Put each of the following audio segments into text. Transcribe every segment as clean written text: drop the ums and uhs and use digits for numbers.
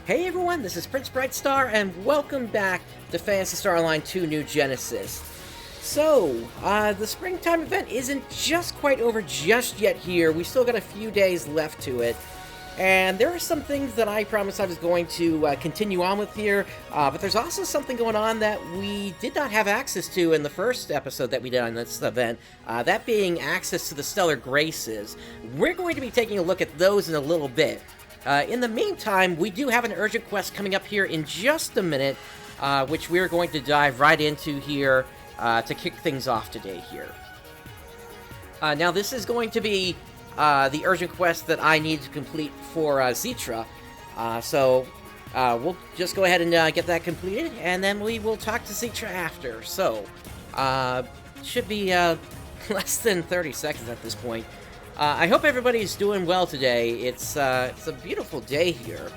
Hey everyone, this is PrinceBrightstar, and welcome back to Phantasy Star Online 2 New Genesis. So, the springtime event isn't just quite over just yet here. We still got a few days left to it. And there are some things that I promised I was going to continue on with here, but there's also something going on that we did not have access to in the first episode that we did on this event, that being access to the Stellar Graces. We're going to be taking a look at those in a little bit. In the meantime, we do have an urgent quest coming up here in just a minute, which we're going to dive right into here to kick things off today here. Now, this is going to be the urgent quest that I need to complete for Zitra, so we'll just go ahead and get that completed, and then we will talk to Zitra after. So, should be less than 30 seconds at this point. I hope everybody's doing well today. It's a beautiful day here,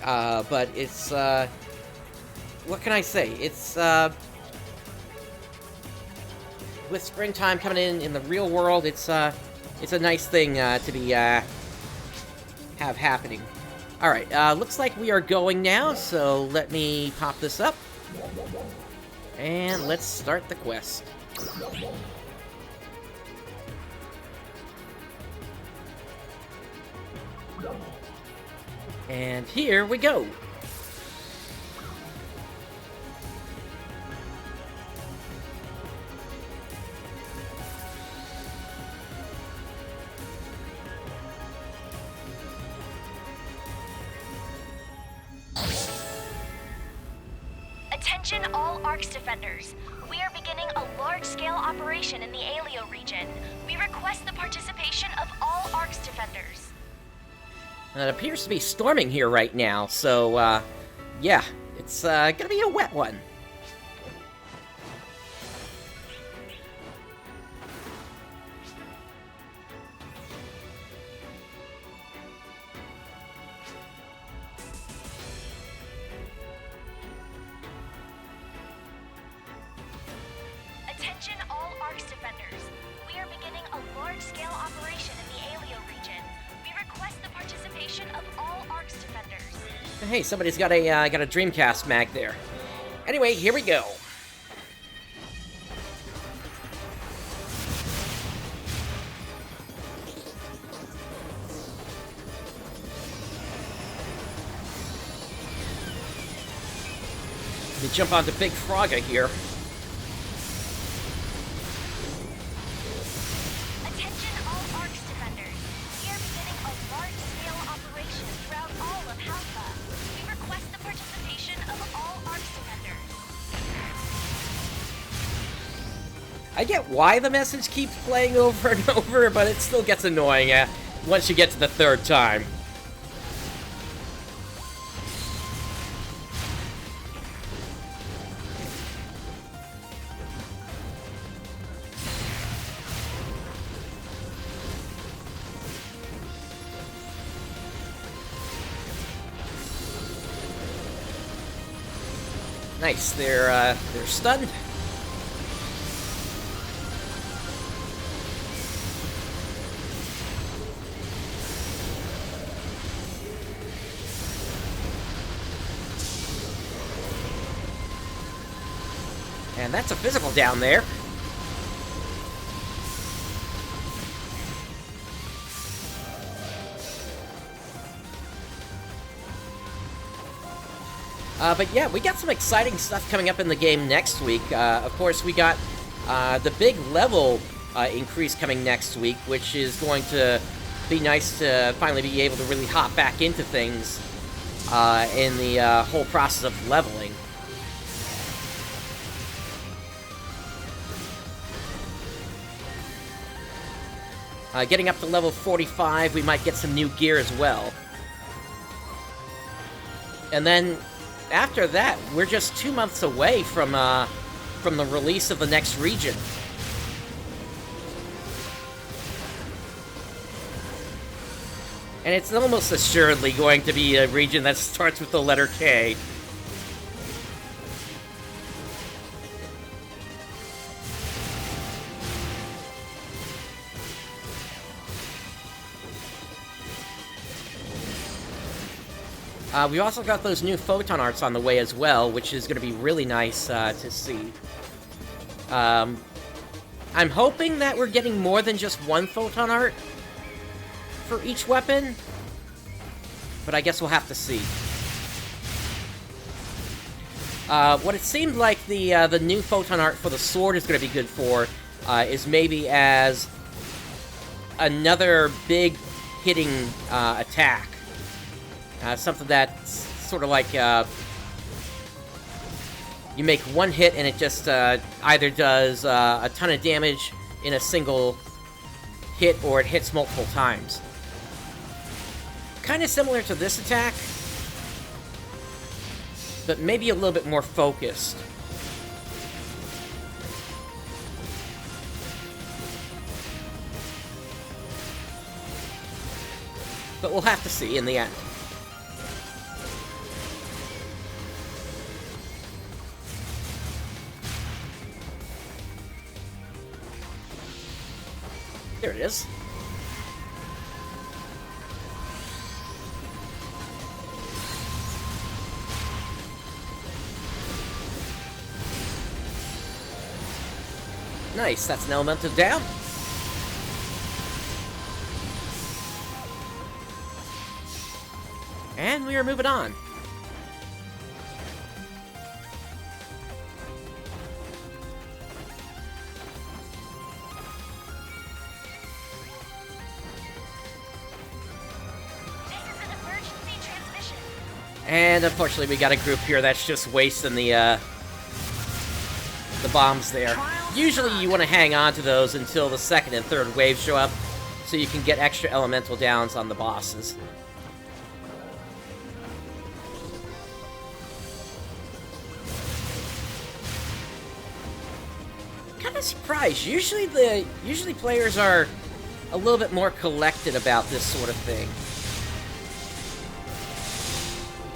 but it's, what can I say? It's, with springtime coming in the real world, it's a nice thing to be, have happening. Alright, looks like we are going now, so let me pop this up, and let's start the quest. And here we go. Attention all ARCS defenders. We are beginning a large-scale operation in the Alio region. We request the participation of all ARCS defenders. It appears to be storming here right now, so, yeah, it's, gonna be a wet one. Attention all ARCS defenders. We are beginning a large-scale operation in the Alio region. We request the participation of all ARCS defenders. Hey, somebody's got a Dreamcast mag there. Anyway, here we go. Let me jump onto Big Frogga here. Attention all ARCS defenders. We are beginning a large-scale operation throughout all of Halpha. We request the participation of all ARCS defenders. I get why the message keeps playing over and over, but it still gets annoying once you get to the third time. Nice, they're stunned. And that's a physical down there. But yeah, we got some exciting stuff coming up in the game next week. Of course, we got the big level increase coming next week, which is going to be nice to finally be able to really hop back into things in the whole process of leveling. Getting up to level 45, we might get some new gear as well. And then after that, we're just 2 months away from the release of the next region. And it's almost assuredly going to be a region that starts with the letter K. We also got those new Photon Arts on the way as well, which is going to be really nice to see. I'm hoping that we're getting more than just one Photon Art for each weapon, but I guess we'll have to see. What it seemed like the new Photon Art for the sword is going to be good for is maybe as another big hitting attack. Something that's sort of like you make one hit and it just either does a ton of damage in a single hit or it hits multiple times. Kind of similar to this attack, but maybe a little bit more focused. But we'll have to see in the end. There it is. Nice, that's an elemental down. And we are moving on. And unfortunately, we got a group here that's just wasting the bombs there. Usually, you want to hang on to those until the second and third waves show up, so you can get extra elemental downs on the bosses. Kind of surprised. Usually players are a little bit more collected about this sort of thing.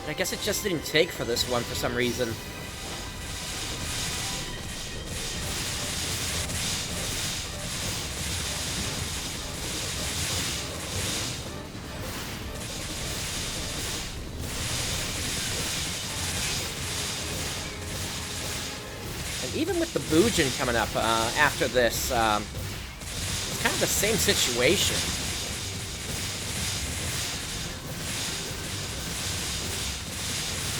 I guess it just didn't take for this one for some reason. And even with the Boojin coming up after this, it's kind of the same situation.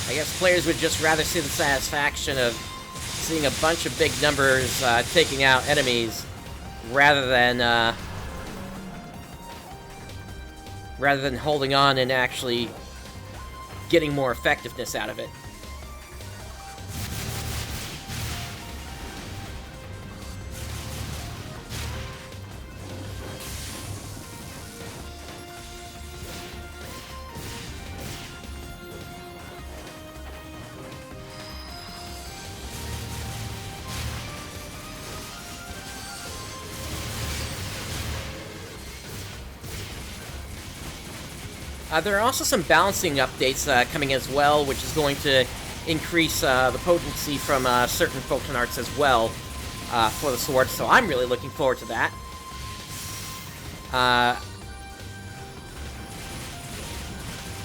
I guess players would just rather see the satisfaction of seeing a bunch of big numbers taking out enemies rather than holding on and actually getting more effectiveness out of it. There are also some balancing updates coming as well, which is going to increase the potency from certain Photon Arts as well for the sword, so I'm really looking forward to that.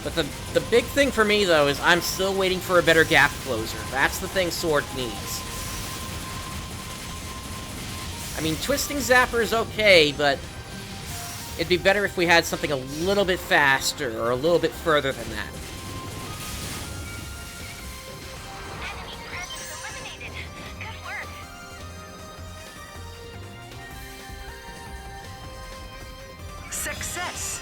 But the big thing for me, though, is I'm still waiting for a better gap closer. That's the thing Sword needs. I mean, Twisting Zapper is okay, but it'd be better if we had something a little bit faster or a little bit further than that. Enemy presence eliminated. Good work. Success!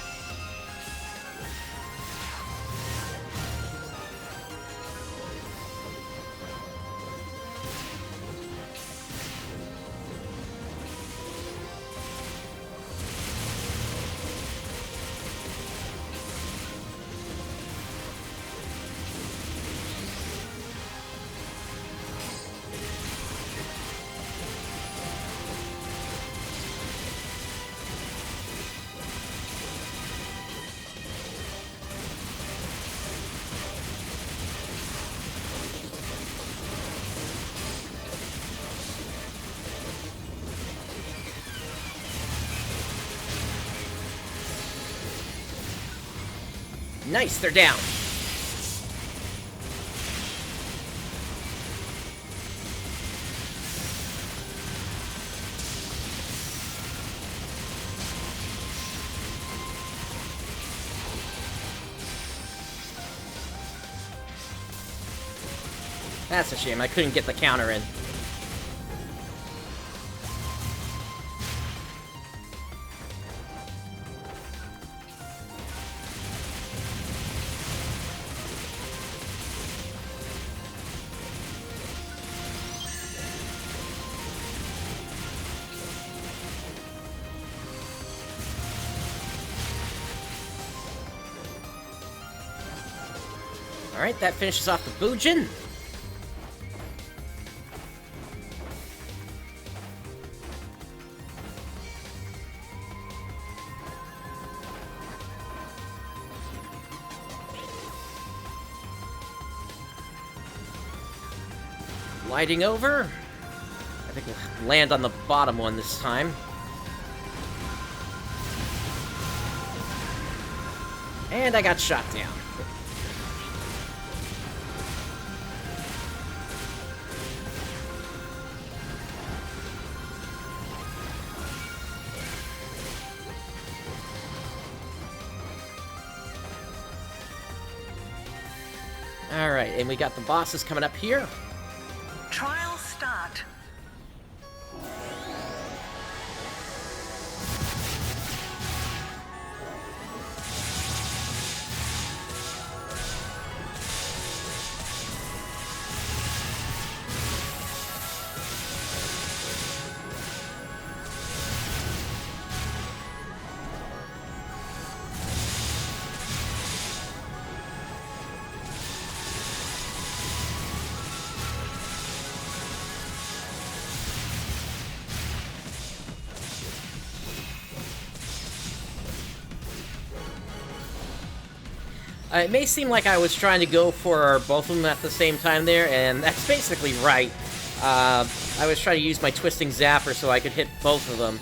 Nice, they're down. That's a shame, I couldn't get the counter in. Alright, that finishes off the Boojin. Gliding over. I think we'll land on the bottom one this time. And I got shot down. Alright, and we got the bosses coming up here. Trial start. It may seem like I was trying to go for both of them at the same time there, and that's basically right. I was trying to use my twisting zapper so I could hit both of them.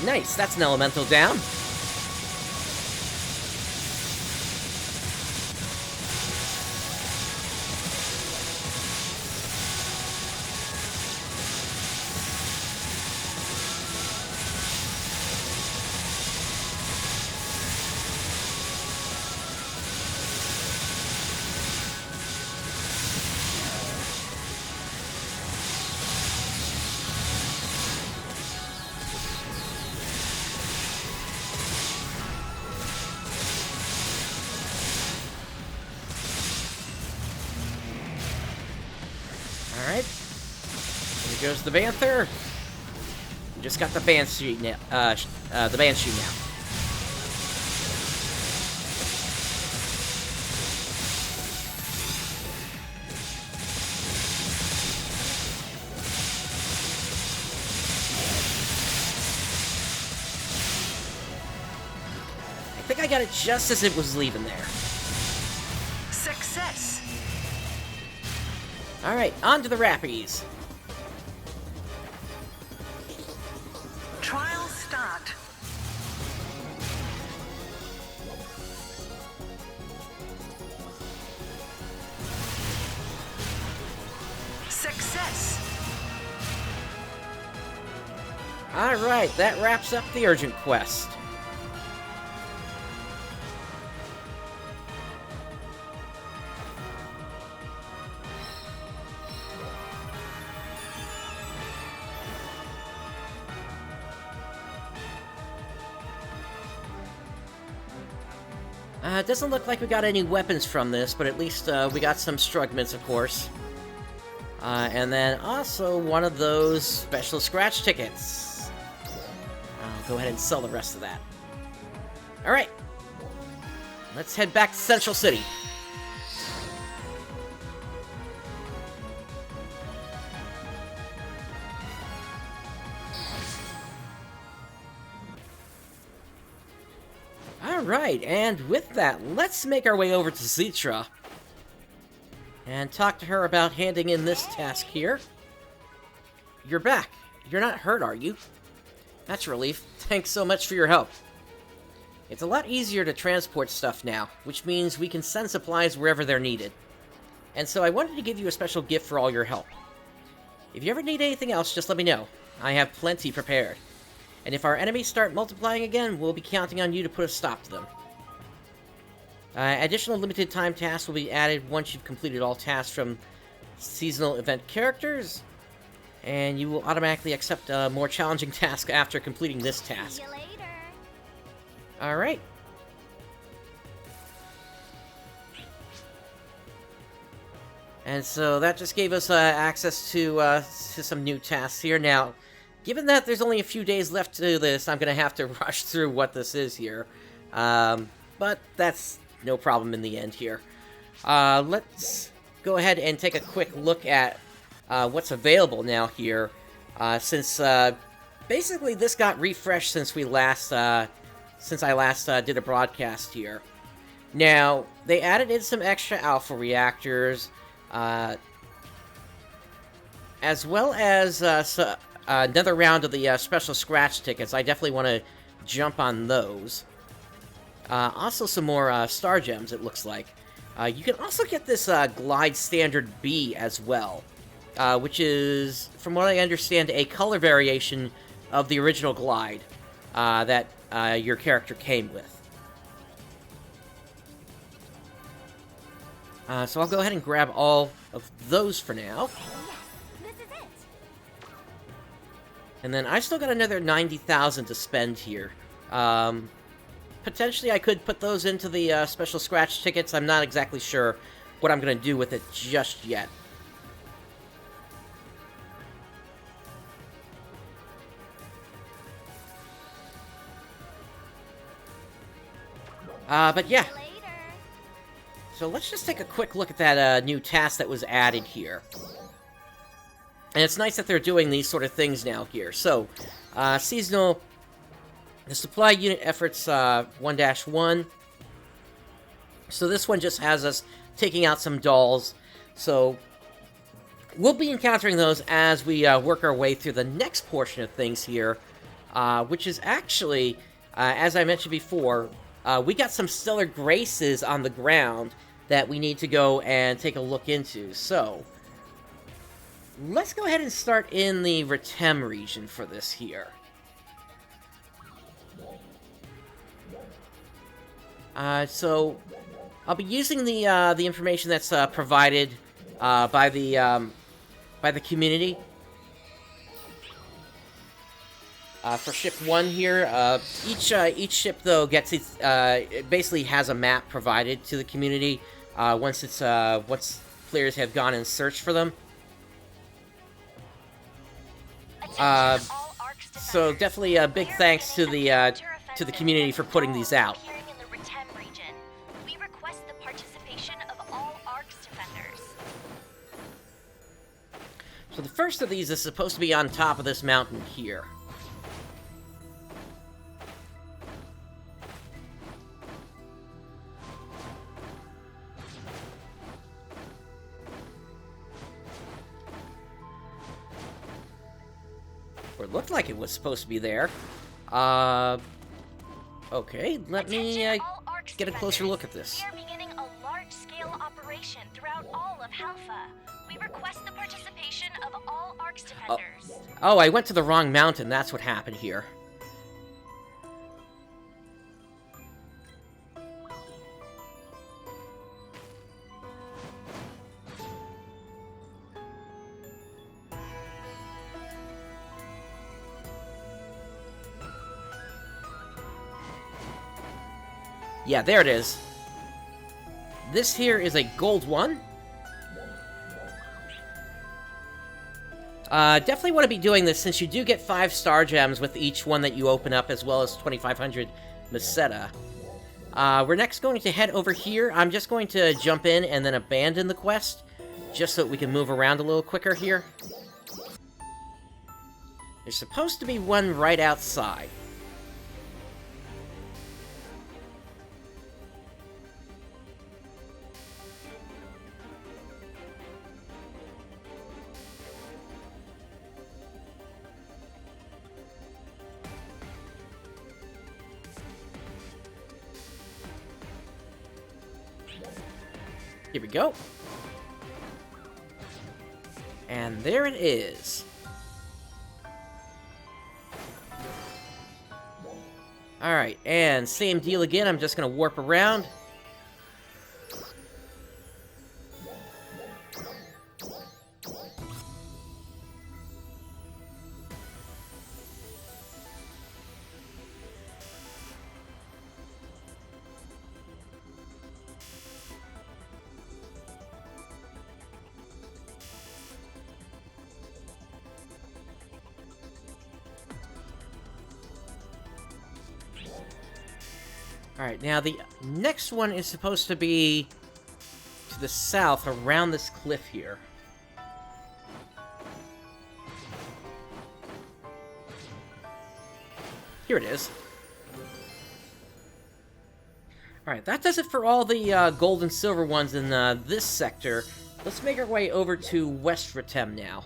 Nice, that's an elemental down. Alright. Here goes the Banther. We just got the Banshee now. The Banshee now. I think I got it just as it was leaving there. Success. Alright, on to the Rappies. Trial start. Alright, that wraps up the urgent quest. It doesn't look like we got any weapons from this, but at least we got some Strugments, of course. And then also one of those special scratch tickets. I'll go ahead and sell the rest of that. Alright. Let's head back to Central City. Alright, and with that, let's make our way over to Citra and talk to her about handing in this task here. You're back. You're not hurt, are you? That's a relief. Thanks so much for your help. It's a lot easier to transport stuff now, which means we can send supplies wherever they're needed. And so I wanted to give you a special gift for all your help. If you ever need anything else, just let me know. I have plenty prepared. And if our enemies start multiplying again, we'll be counting on you to put a stop to them. Additional limited time tasks will be added once you've completed all tasks from seasonal event characters, and you will automatically accept a more challenging task after completing this task. See you later. Alright. And so that just gave us access to some new tasks here. Now, given that there's only a few days left to this, I'm going to have to rush through what this is here. But that's no problem in the end here. Let's go ahead and take a quick look at what's available now here. Since basically this got refreshed since I last did a broadcast here. Now, they added in some extra alpha reactors, as well as another round of the special scratch tickets. I definitely want to jump on those. Also some more star gems, it looks like. You can also get this Glide Standard B as well, which is, from what I understand, a color variation of the original Glide that your character came with. So I'll go ahead and grab all of those for now. This is it. And then I still got another 90,000 to spend here. Potentially I could put those into the special scratch tickets. I'm not exactly sure what I'm going to do with it just yet. But yeah. See you later. So let's just take a quick look at that new task that was added here. And it's nice that they're doing these sort of things now here. So, seasonal, the supply unit efforts 1-1. So this one just has us taking out some dolls. So we'll be encountering those as we work our way through the next portion of things here. Which is actually, as I mentioned before, we got some stellar graces on the ground that we need to go and take a look into. So let's go ahead and start in the Retem region for this here. So I'll be using the information that's provided by the community for ship 1 here. Each ship though gets its it basically has a map provided to the community once players have gone and searched for them. So definitely a big thanks to the community for putting these out. In the Retem region, we request the participation of all ARCS defenders. So the first of these is supposed to be on top of this mountain here. Or it looked like it was supposed to be there. Okay, let me get a closer look at this. We are beginning a large-scale operation throughout all of Halpha. We request the participation of all ARCS defenders. Oh, I went to the wrong mountain. That's what happened here. Yeah, there it is. This here is a gold one. Definitely want to be doing this since you do get 5 star gems with each one that you open up, as well as 2,500 Meseta. We're next going to head over here. I'm just going to jump in and then abandon the quest, just so that we can move around a little quicker here. There's supposed to be one right outside. Here we go. And there it is. Alright, and same deal again. I'm just going to warp around. Alright, now the next one is supposed to be to the south, around this cliff here. Here it is. Alright, that does it for all the gold and silver ones in this sector. Let's make our way over to West Retem now.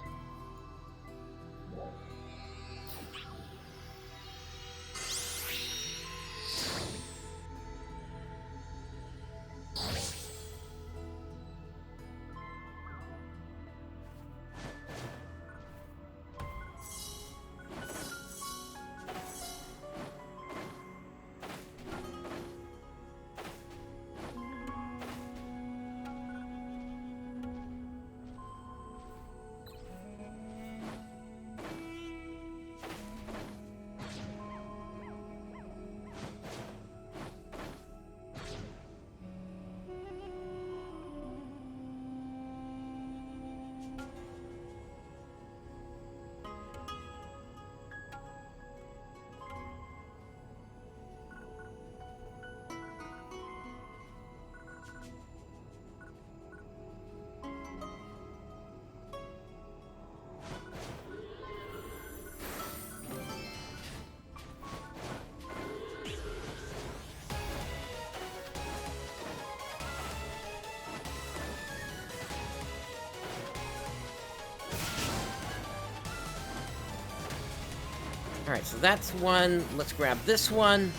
Alright, so that's one. Let's grab this one.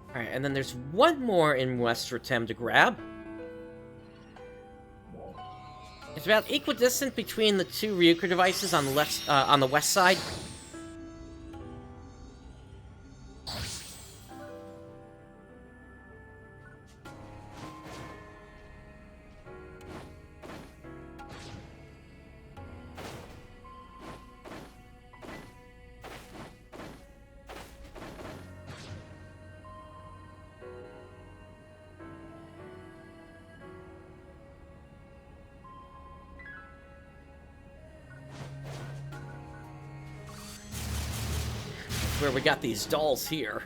Alright, and then there's one more in West Retem to grab. It's about equidistant between the two Ryuker devices on the left, on the west side. Where we got these dolls here.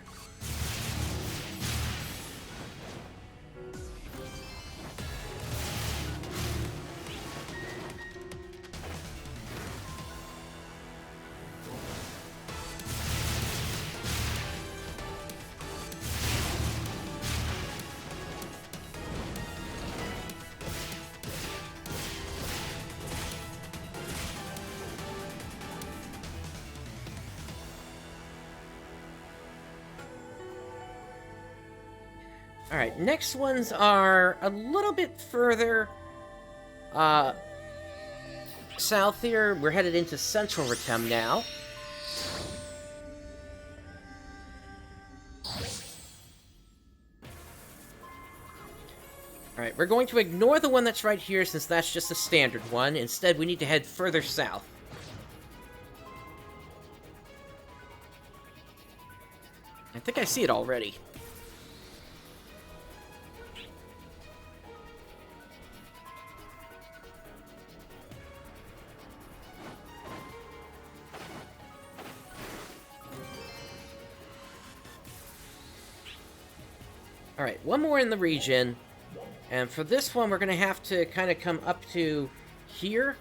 Alright, next ones are a little bit further south here. We're headed into central Retem now. Alright, we're going to ignore the one that's right here since that's just a standard one. Instead, we need to head further south. I think I see it already. Alright, one more in the region. And for this one, we're going to have to kind of come up to here.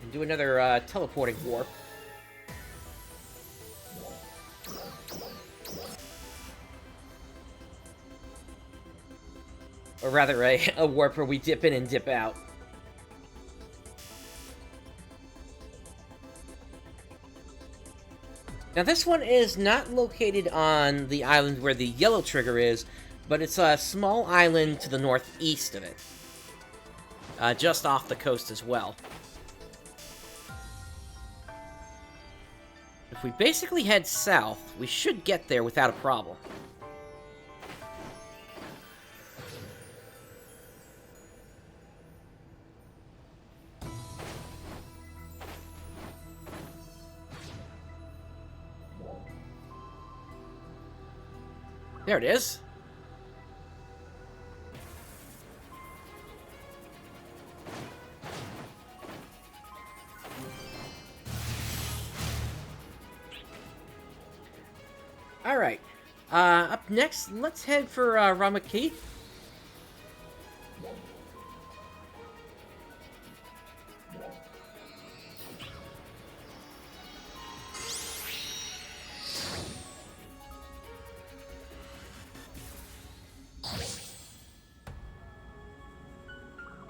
And do another teleporting warp. Or rather, a warp where we dip in and dip out. Now this one is not located on the island where the yellow trigger is, but it's a small island to the northeast of it. Just off the coast as well. If we basically head south, we should get there without a problem. There it is. Alright. Up next, let's head for Ramakit.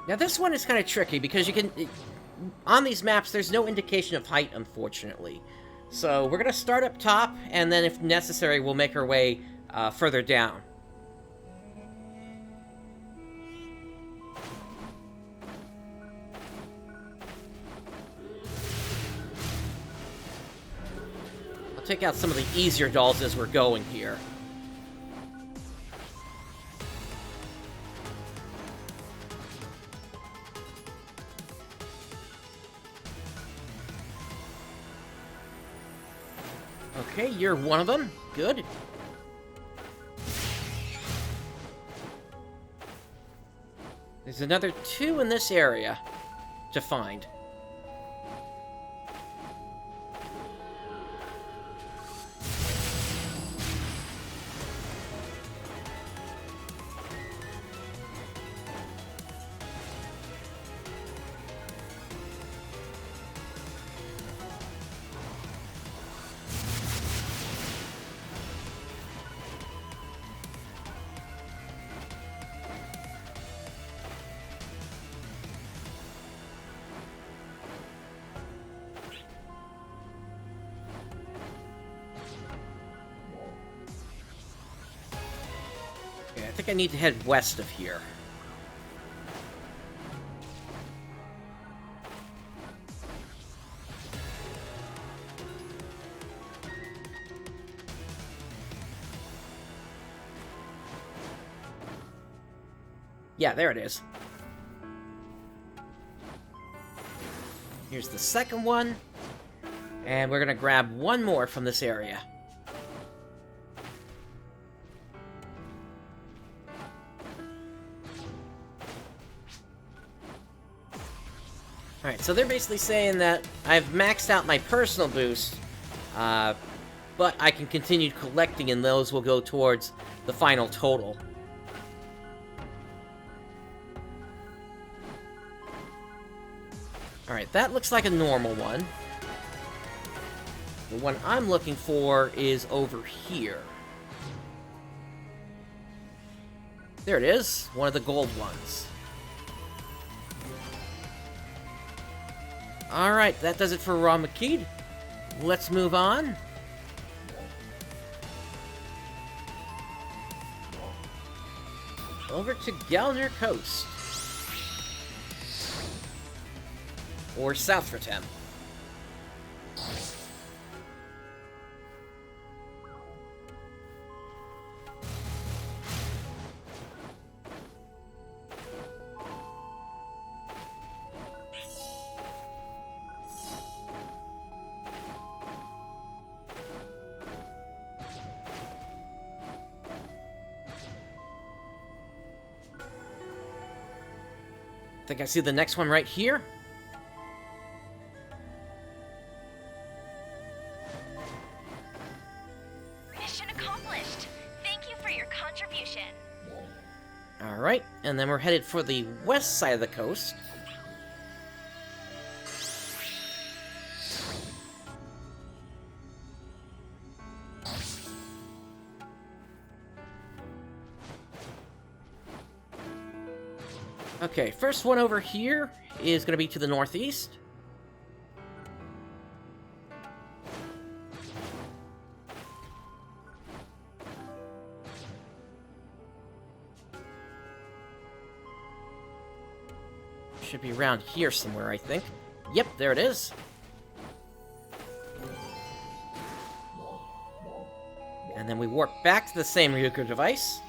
Now this one is kind of tricky because you can... On these maps, there's no indication of height, unfortunately. So we're going to start up top, and then if necessary, we'll make our way further down. I'll take out some of the easier dolls as we're going here. Okay, you're one of them. Good. There's another 2 in this area to find. I think I need to head west of here. Yeah, there it is. Here's the second one. And we're gonna grab one more from this area. Alright, so they're basically saying that I've maxed out my personal boost, but I can continue collecting and those will go towards the final total. Alright, that looks like a normal one. The one I'm looking for is over here. There it is, one of the gold ones. Alright, that does it for Ramakid. Let's move on. over to Gelner Coast. Or South Retem. I think I see the next one right here. Mission accomplished. Thank you for your contribution. Alright, and then we're headed for the west side of the coast. Okay, first one over here is going to be to the northeast. Should be around here somewhere, I think. Yep, there it is. And then we warp back to the same Ryuko device.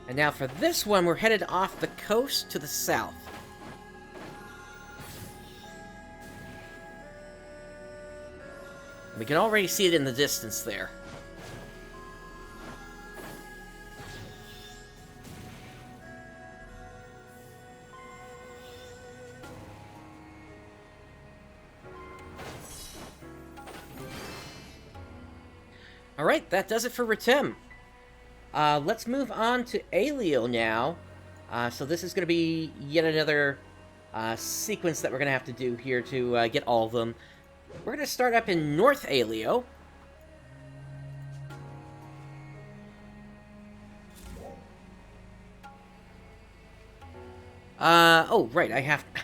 And now for this one, we're headed off the coast to the south. We can already see it in the distance there. Alright, that does it for Retem. Let's move on to Alio now. So this is going to be yet another sequence that we're going to have to do here to get all of them. We're going to start up in North Alio. Oh, right,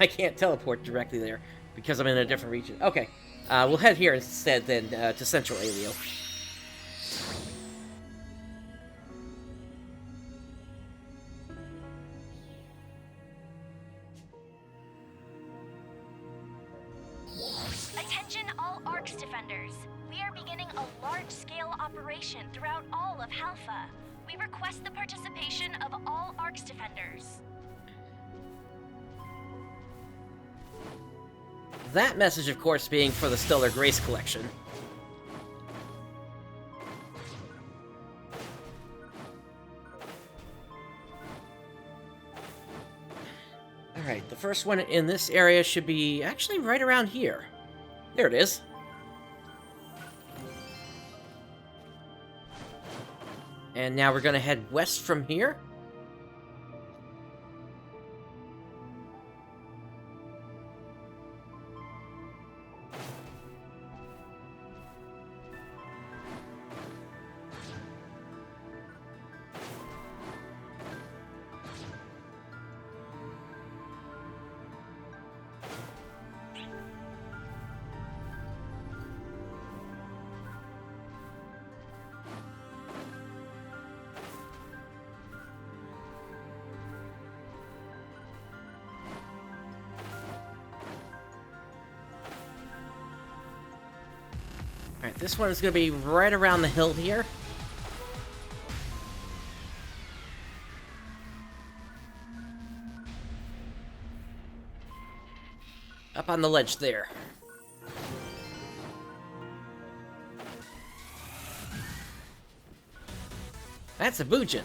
I can't teleport directly there because I'm in a different region. Okay, we'll head here instead then to Central Alio. Attention all Arcs defenders. We are beginning a large-scale operation throughout all of Halpha. We request the participation of all Arcs defenders. That message, of course, being for the Stellar Grace Collection. Alright, the first one in this area should be actually right around here. There it is. And now we're going to head west from here. Alright, this one is going to be right around the hill here. Up on the ledge there. That's a Bujin.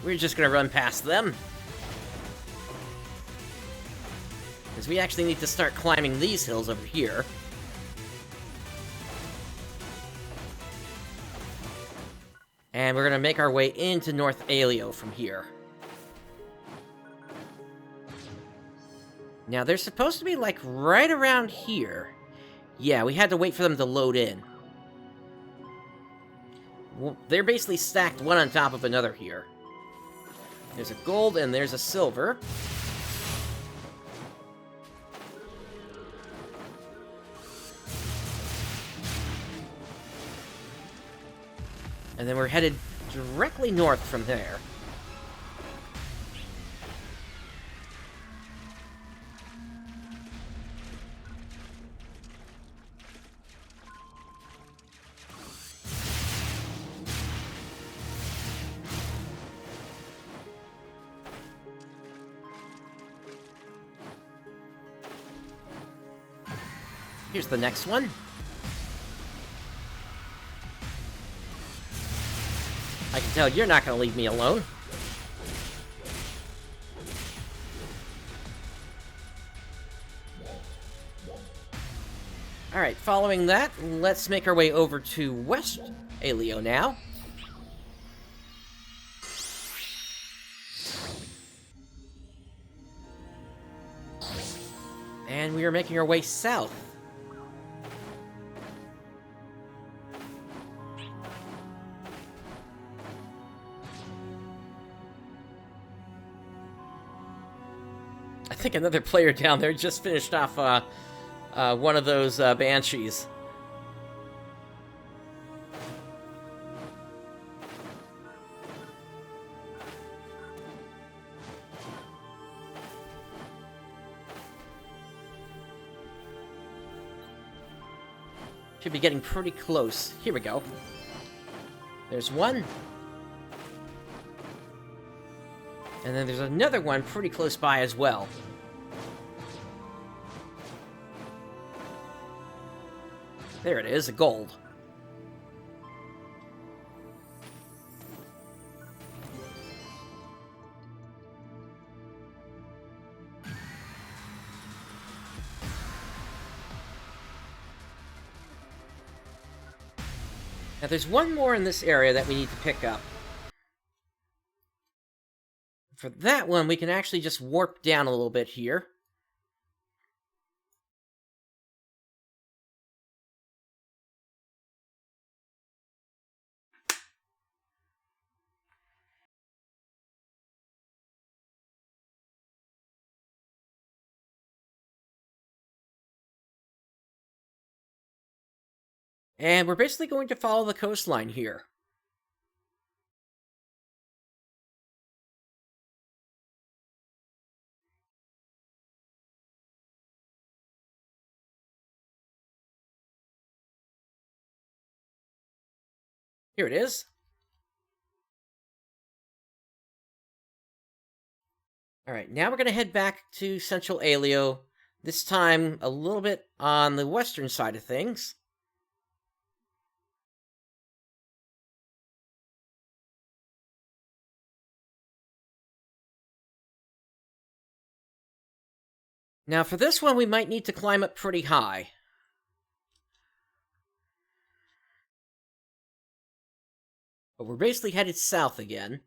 We're just going to run past them. Because we actually need to start climbing these hills over here. And we're going to make our way into North Alio from here. Now, they're supposed to be, like, right around here. Yeah, we had to wait for them to load in. Well, they're basically stacked one on top of another here. There's a gold and there's a silver. And then we're headed directly north from there. Here's the next one. I can tell you're not going to leave me alone. Alright, following that, let's make our way over to West Alio now. And we are making our way south. I think another player down there just finished off one of those Banshees. Should be getting pretty close. Here we go. There's one. And then there's another one pretty close by as well. There it is, a gold. Now there's one more in this area that we need to pick up. For that one, we can actually just warp down a little bit here. And we're basically going to follow the coastline here. Here it is. Alright, now we're going to head back to Central Alio, this time a little bit on the western side of things. Now for this one, we might need to climb up pretty high. But we're basically headed south again.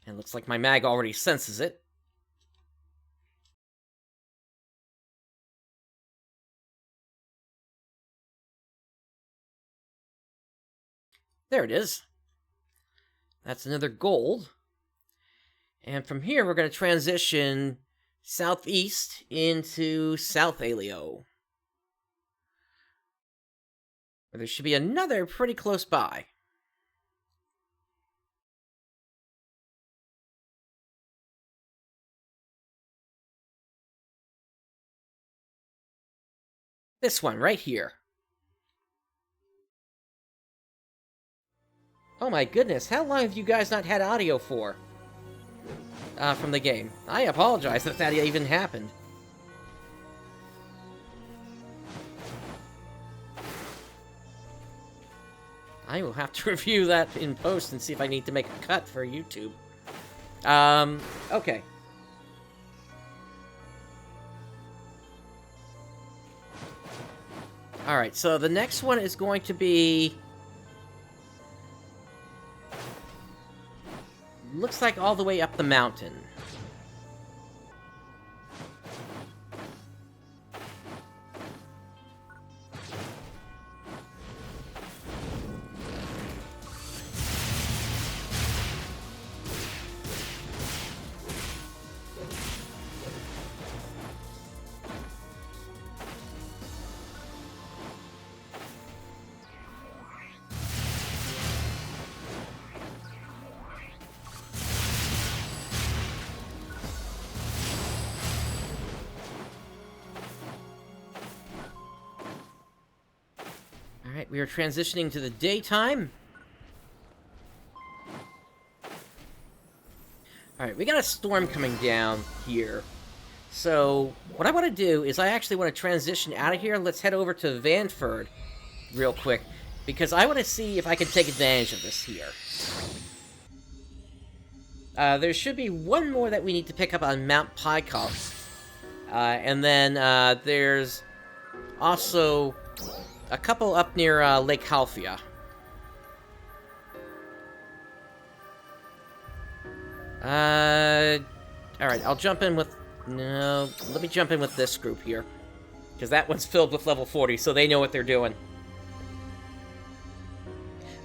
And looks like my mag already senses it. There it is. That's another gold. And from here, we're going to transition southeast into South Alio. There should be another pretty close by. This one, right here. Oh my goodness, how long have you guys not had audio for? From the game. I apologize if that even happened. I will have to review that in post and see if I need to make a cut for YouTube. Okay. Alright, so the next one is going to be... looks like all the way up the mountain. Alright, we are transitioning to the daytime. Alright, we got a storm coming down here. So, what I want to do is I actually want to transition out of here. Let's head over to Vanford real quick, because I want to see if I can take advantage of this here. There should be one more that we need to pick up on Mount Pycov. And then there's also a couple up near Lake Halfia. Alright, I'll jump in with... No, let me jump in with this group here. Because that one's filled with level 40, so they know what they're doing.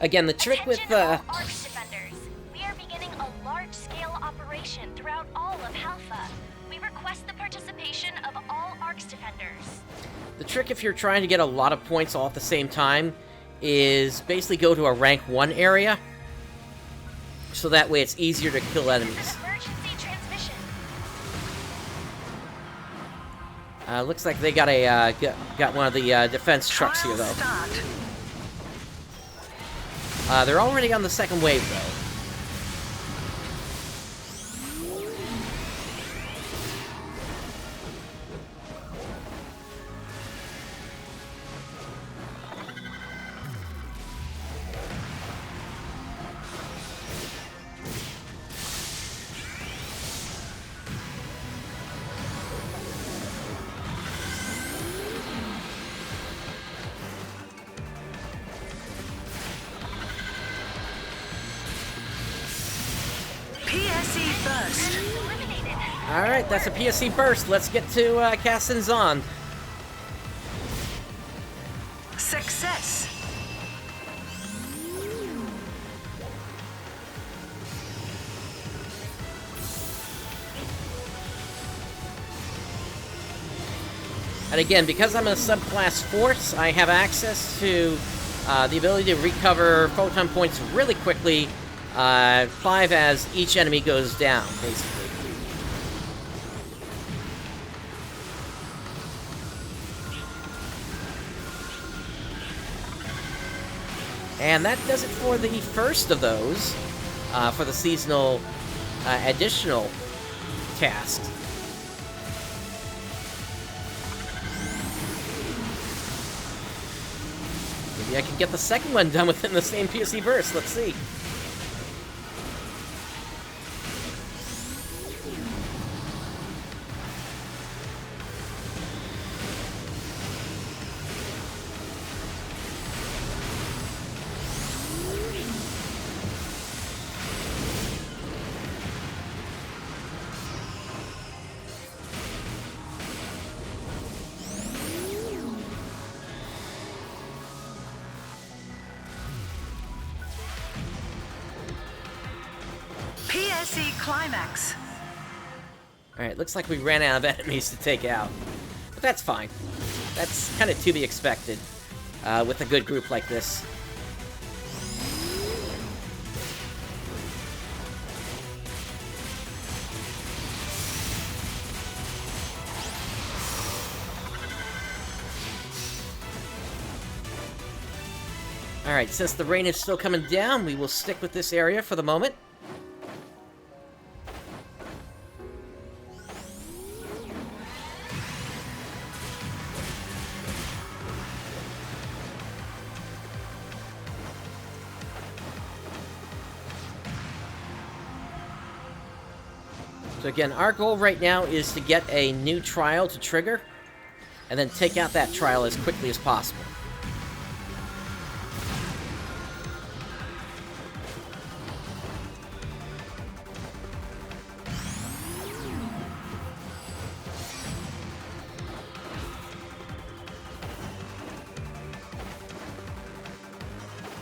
Again, the trick with... Attention all Arch defenders. We are beginning a large-scale operation throughout all of Halpha. We request the participation of all Arch defenders. The trick if you're trying to get a lot of points all at the same time is basically go to a rank 1 area. So that way it's easier to kill enemies. Emergency transmission. Looks like they got a got one of the defense trucks here, though. Start. They're already on the second wave, though. PSE burst. Eliminated. Alright, that's a PSC burst. Let's get to casting Zond. Success. And again, because I'm a subclass force, I have access to the ability to recover photon points really quickly. 5 as each enemy goes down, basically. And that does it for the first of those, for the seasonal additional tasks. Maybe I can get the second one done within the same PSC burst. Let's see. PSE climax. Alright, looks like we ran out of enemies to take out. But that's fine. That's kind of to be expected with a good group like this. Alright, since the rain is still coming down, we will stick with this area for the moment. So again, our goal right now is to get a new trial to trigger, and then take out that trial as quickly as possible.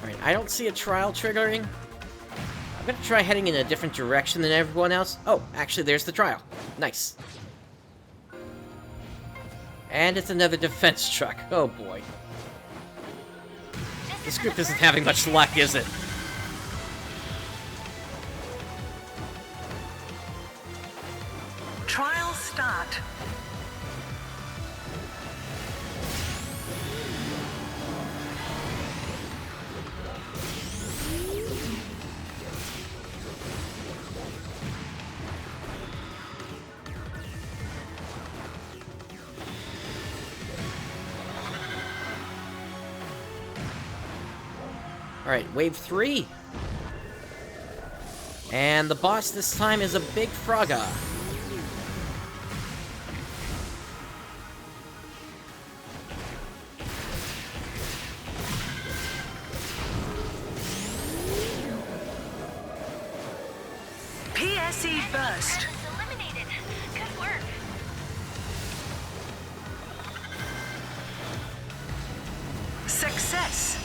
Alright, I don't see a trial triggering. I'm gonna try heading in a different direction than everyone else. Oh, actually, there's the trial. Nice. And it's another defense truck. Oh boy. This group isn't having much luck, is it? Trial start. Alright, wave 3. And the boss this time is a big frogga. PSE burst. Is eliminated. Good work. Success.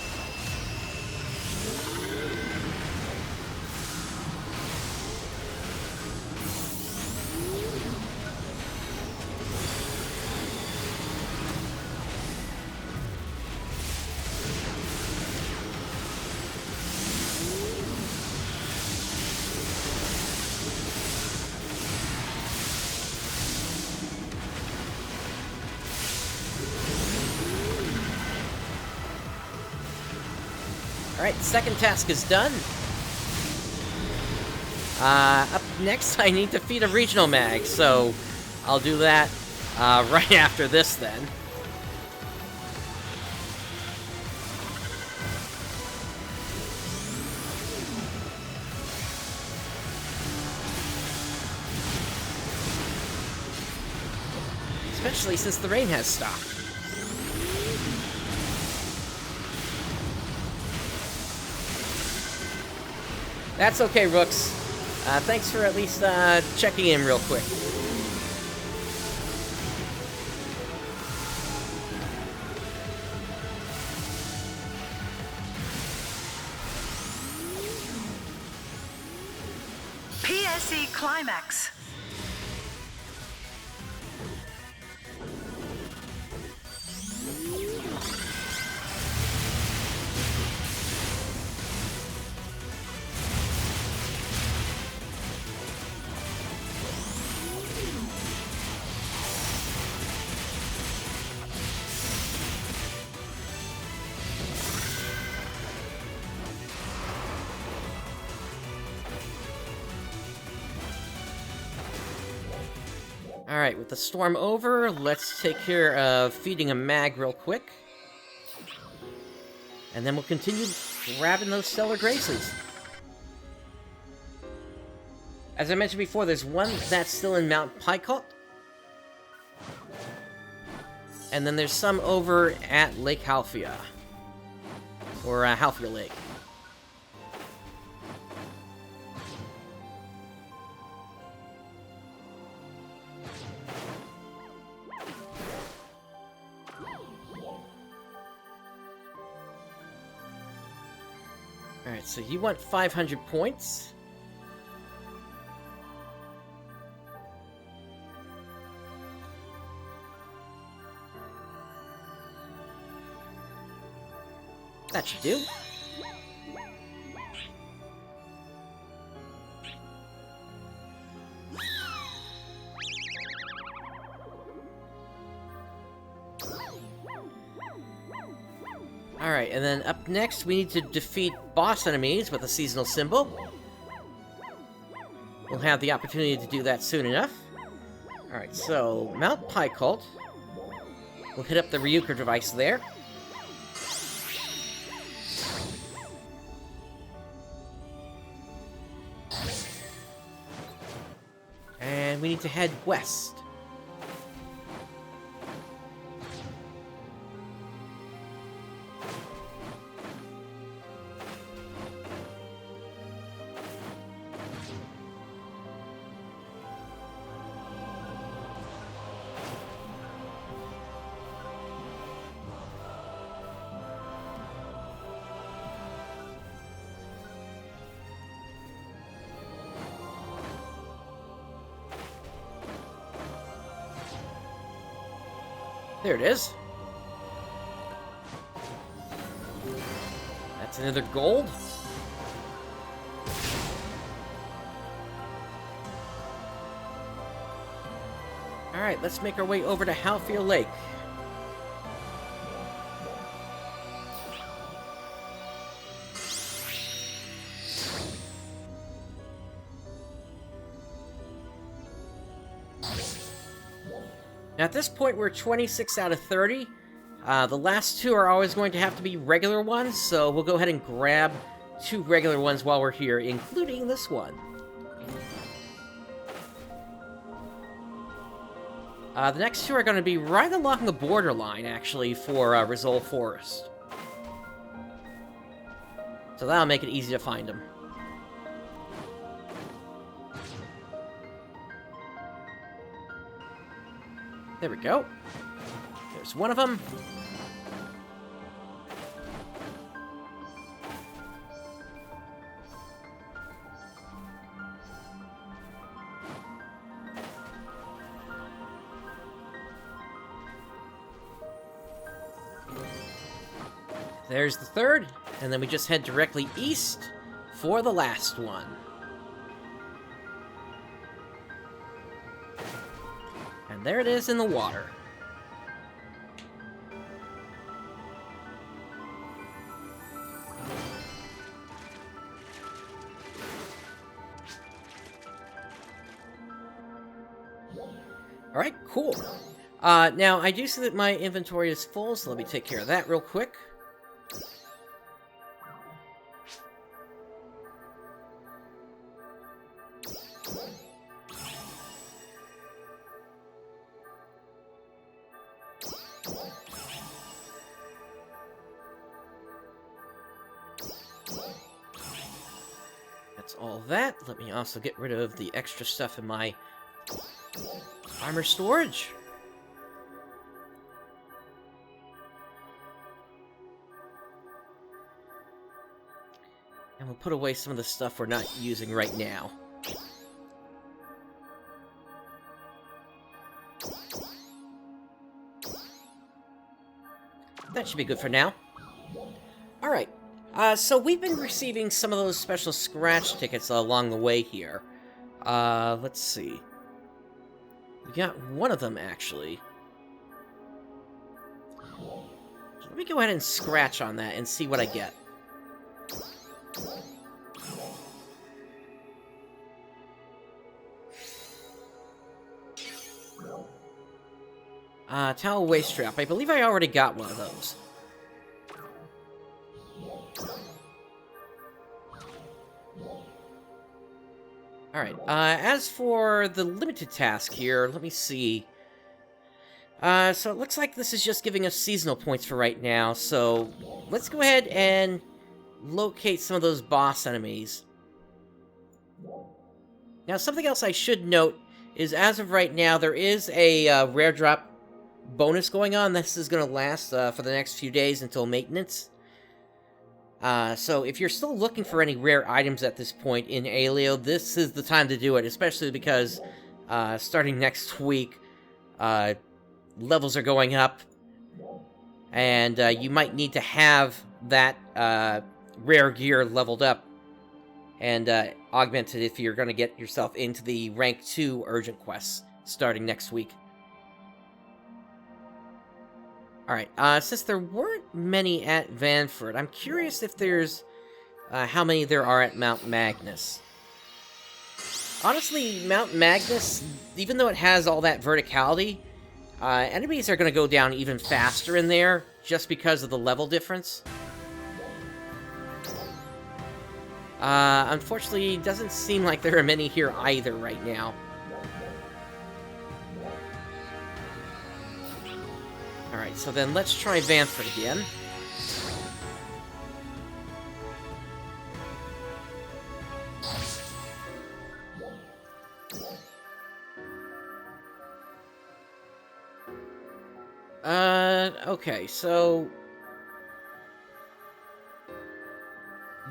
Alright, second task is done. Up next, I need to feed a regional mag, so I'll do that right after this then. Especially since the rain has stopped. That's okay, Rooks. Thanks for at least checking in real quick. PSE climax. Alright, with the storm over, let's take care of feeding a mag real quick. And then we'll continue grabbing those Stellar Graces. As I mentioned before, there's one that's still in Mount Picot. And then there's some over at Lake Halfia. Or Halfia Lake. Alright, so you want 500 points. That should do. Alright, and then up next, we need to defeat boss enemies with a seasonal symbol. We'll have the opportunity to do that soon enough. Alright, so Mount Picot. We'll hit up the Ryuker device there. And we need to head west. There it is. That's another gold. Alright, let's make our way over to Halfia Lake. Now, at this point, we're 26 out of 30. The last two are always going to have to be regular ones, so we'll go ahead and grab 2 regular ones while we're here, including this one. The next 2 are going to be right along the borderline, actually, for Rizal Forest. So that'll make it easy to find them. There we go. There's one of them. There's the third, and then we just head directly east for the last one. And there it is in the water. Alright, cool. Now, I do see that my inventory is full, so let me take care of that real quick. That's all that. Let me also get rid of the extra stuff in my armor storage. And we'll put away some of the stuff we're not using right now. That should be good for now. Alright, so we've been receiving some of those special scratch tickets along the way here. Let's see. We got one of them, actually. Let me go ahead and scratch on that and see what I get. Towel waist strap. I believe I already got one of those. Alright, as for the limited task here, let me see. So it looks like this is just giving us seasonal points for right now, so let's go ahead and locate some of those boss enemies. Now, something else I should note is, as of right now, there is a rare drop bonus going on. This is going to last for the next few days until maintenance. So if you're still looking for any rare items at this point in Aleo, this is the time to do it, especially because starting next week, levels are going up, and you might need to have that rare gear leveled up and augmented if you're going to get yourself into the rank 2 urgent quests starting next week. Alright, since there weren't many at Vanford, I'm curious if there's how many there are at Mount Magnus. Honestly, Mount Magnus, even though it has all that verticality, enemies are going to go down even faster in there, just because of the level difference. Unfortunately, it doesn't seem like there are many here either right now. Alright, so then let's try Vanford again. Okay, so...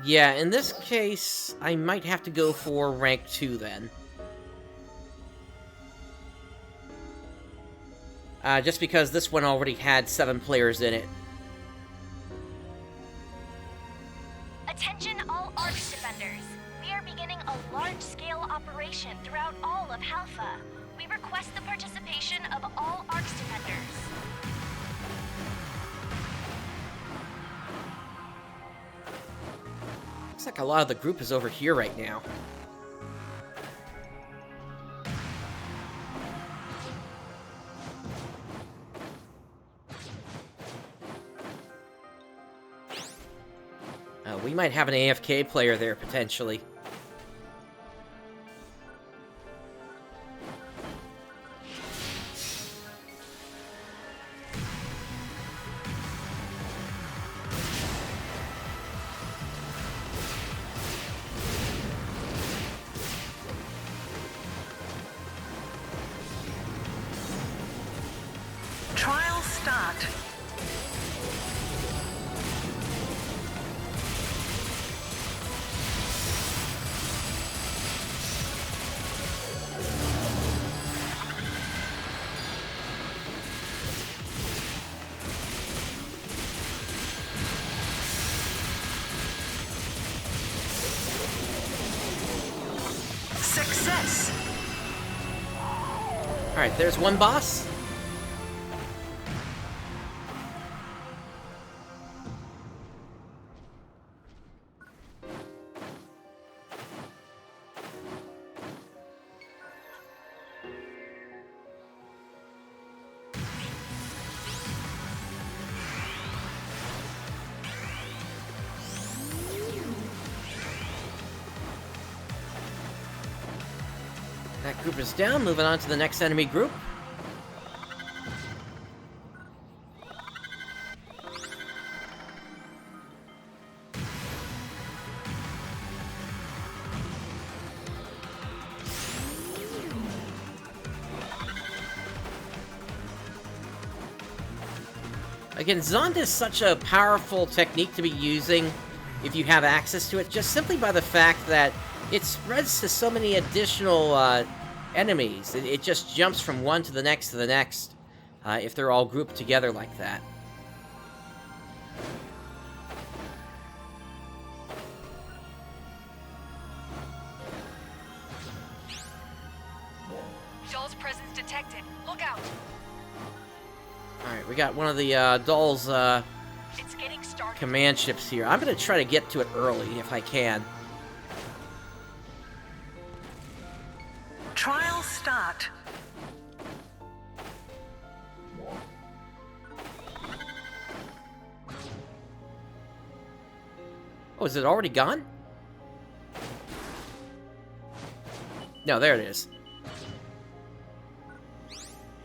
yeah, in this case, I might have to go for rank 2 then. Just because this one already had 7 players in it. Attention all Arcs defenders. We are beginning a large-scale operation throughout all of Halpha. We request the participation of all Arcs defenders. Looks like a lot of the group is over here right now. We might have an AFK player there, potentially. Trial start. Success. Alright, there's one boss. That group is down, moving on to the next enemy group. Again, Zonda is such a powerful technique to be using if you have access to it, just simply by the fact that it spreads to so many additional enemies. It just jumps from one to the next if they're all grouped together like that. Doll's presence detected. Look out. Alright, we got one of the Doll's It's getting started. command ships here. I'm going to try to get to it early if I can. Trial start. Oh, is it already gone? No, there it is.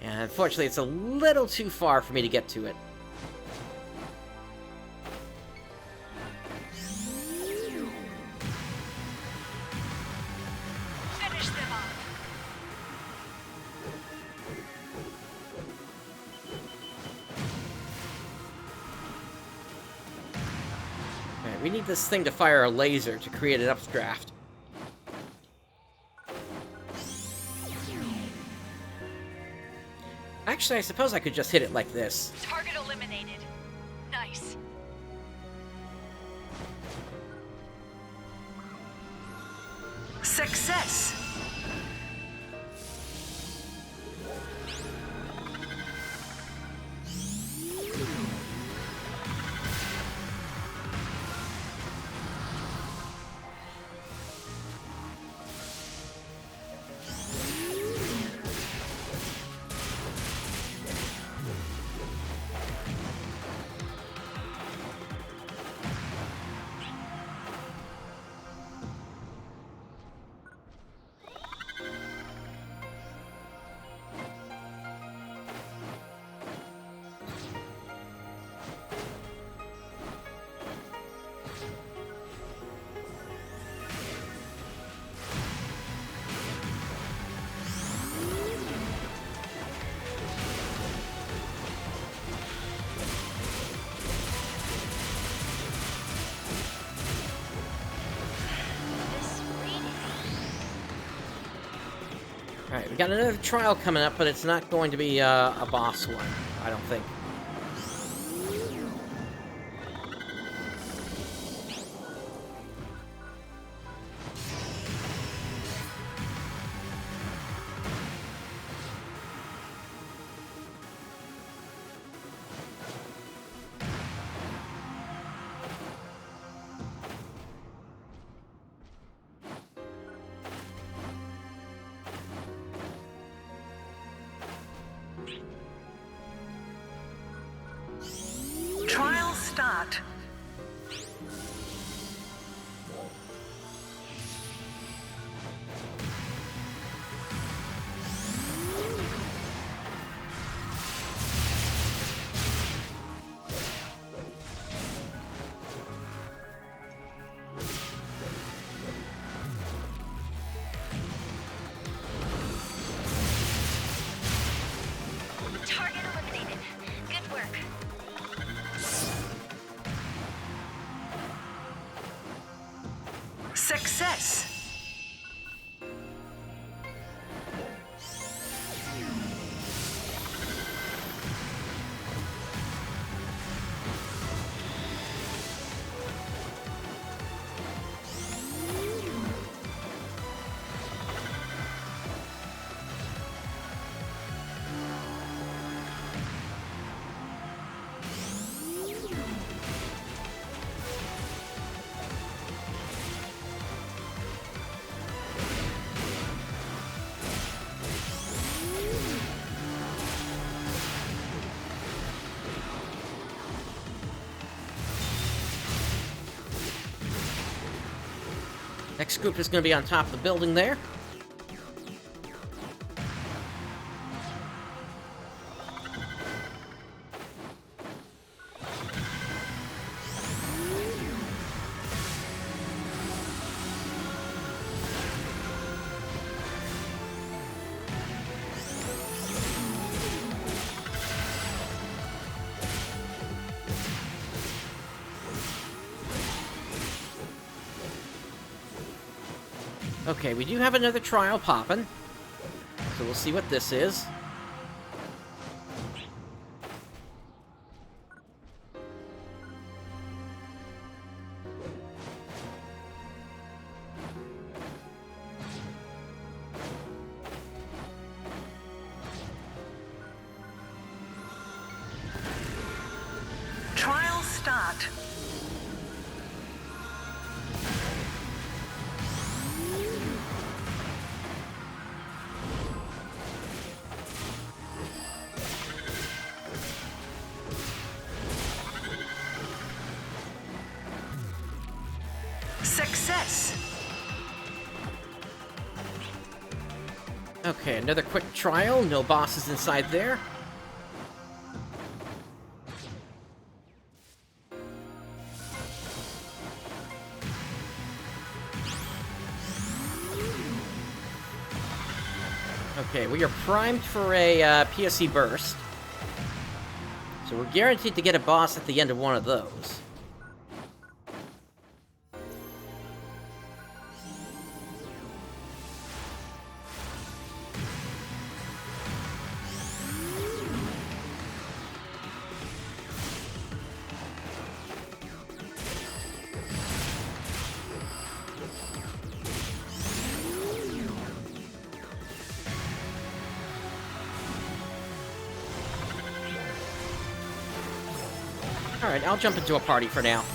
And unfortunately, it's a little too far for me to get to it. Finish them off. Alright, we need this thing to fire a laser to create an updraft. Actually, I suppose I could just hit it like this. Target eliminated. Nice. Success. Alright, we got another trial coming up, but it's not going to be a boss one, I don't think. Success. Next group is going to be on top of the building there. Okay, we do have another trial popping, so we'll see what this is. Trial start. Success. Okay, another quick trial. No bosses inside there. Okay, we are primed for a PSE burst. So we're guaranteed to get a boss at the end of one of those. Alright, I'll jump into a party for now.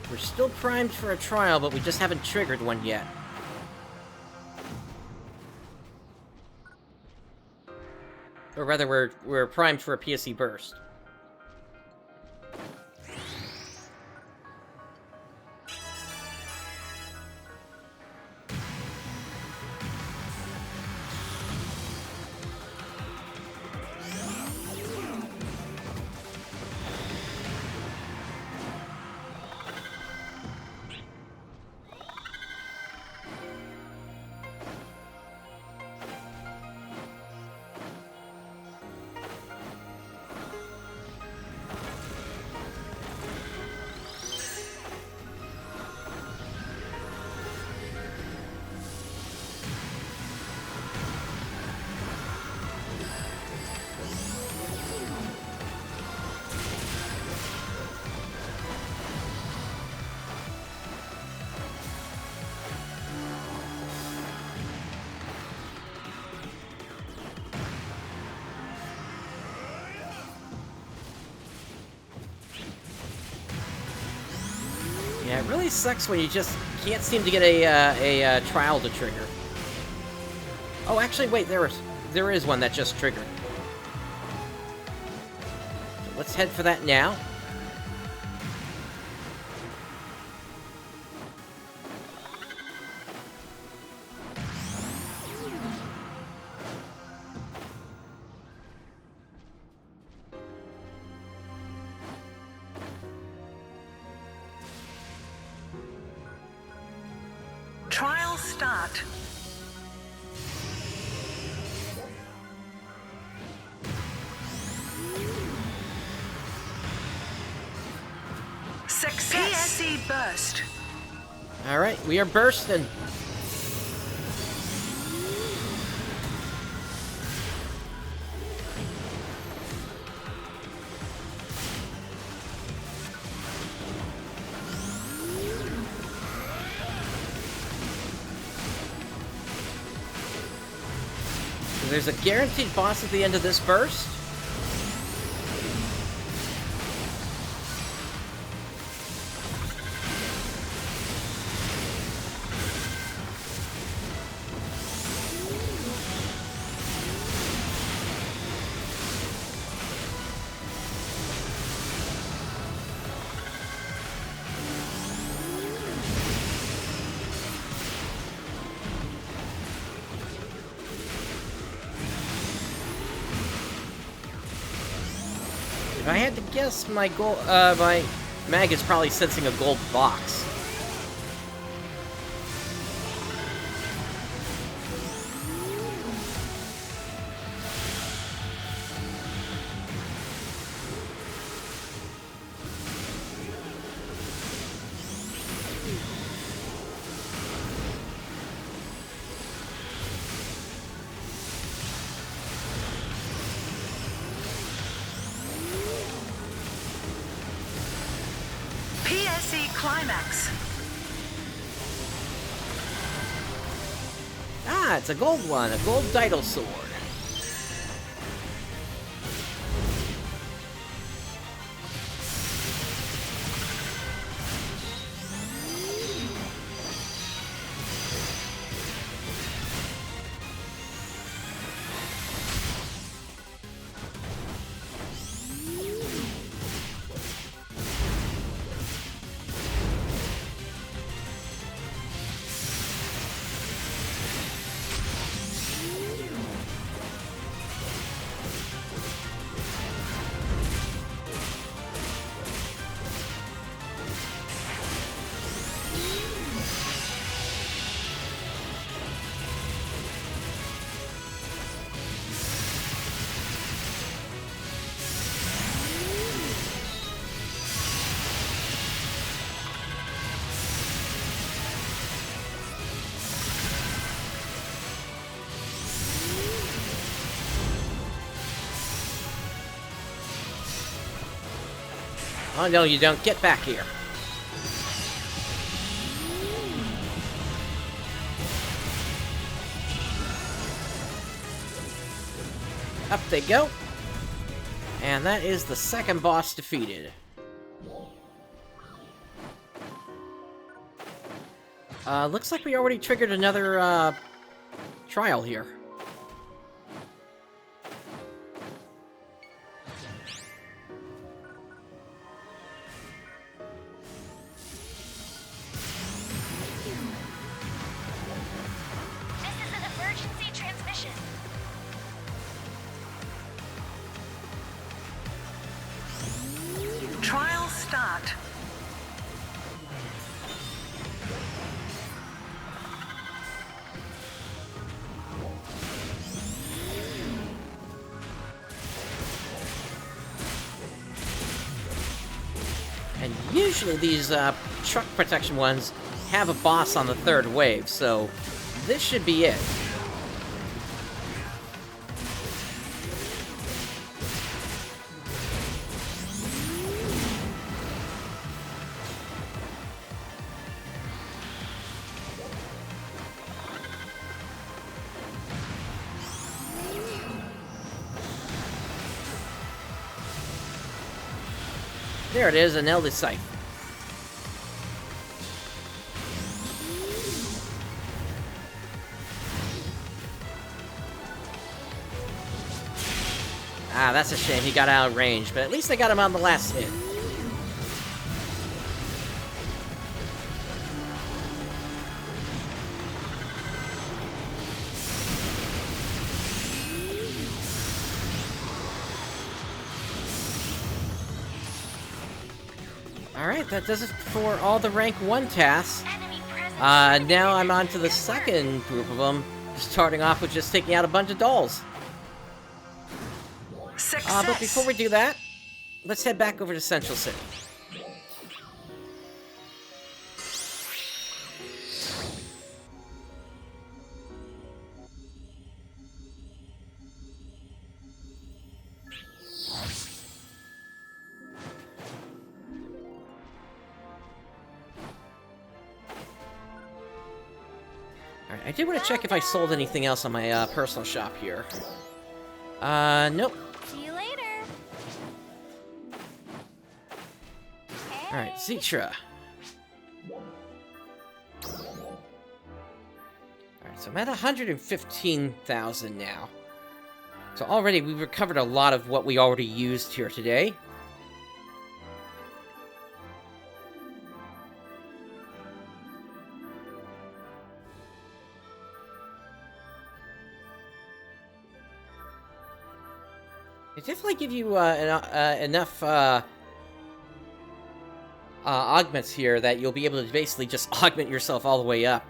We're still primed for a trial, but we just haven't triggered one yet. Or rather, we're primed for a PSE burst. Yeah, it really sucks when you just can't seem to get a trial to trigger. Oh, actually, wait, there is one that just triggered. So let's head for that now. start. Success! PSE burst. Alright, we are bursting. There's a guaranteed boss at the end of this burst. If I had to guess, my mag is probably sensing a gold box. PSE climax. Ah, it's a gold one, a gold Untitled sword. Oh no, you don't. Get back here. Up they go. And that is the second boss defeated. Looks like we already triggered another, trial here. Trial start. And usually these truck protection ones have a boss on the third wave, so this should be it. There it is, an Elder Sight. Ah, that's a shame. He got out of range, but at least I got him on the last hit. Alright, that does it for all the rank 1 tasks. Now I'm on to the second group of them, starting off with just taking out a bunch of dolls. Success. But before we do that, let's head back over to Central City. Alright, I did want to check if I sold anything else on my personal shop here. Nope. See you later. Alright, Zitra. Alright, so I'm at 115,000 now. So already we've recovered a lot of what we already used here today. It definitely give you enough augments here that you'll be able to basically just augment yourself all the way up.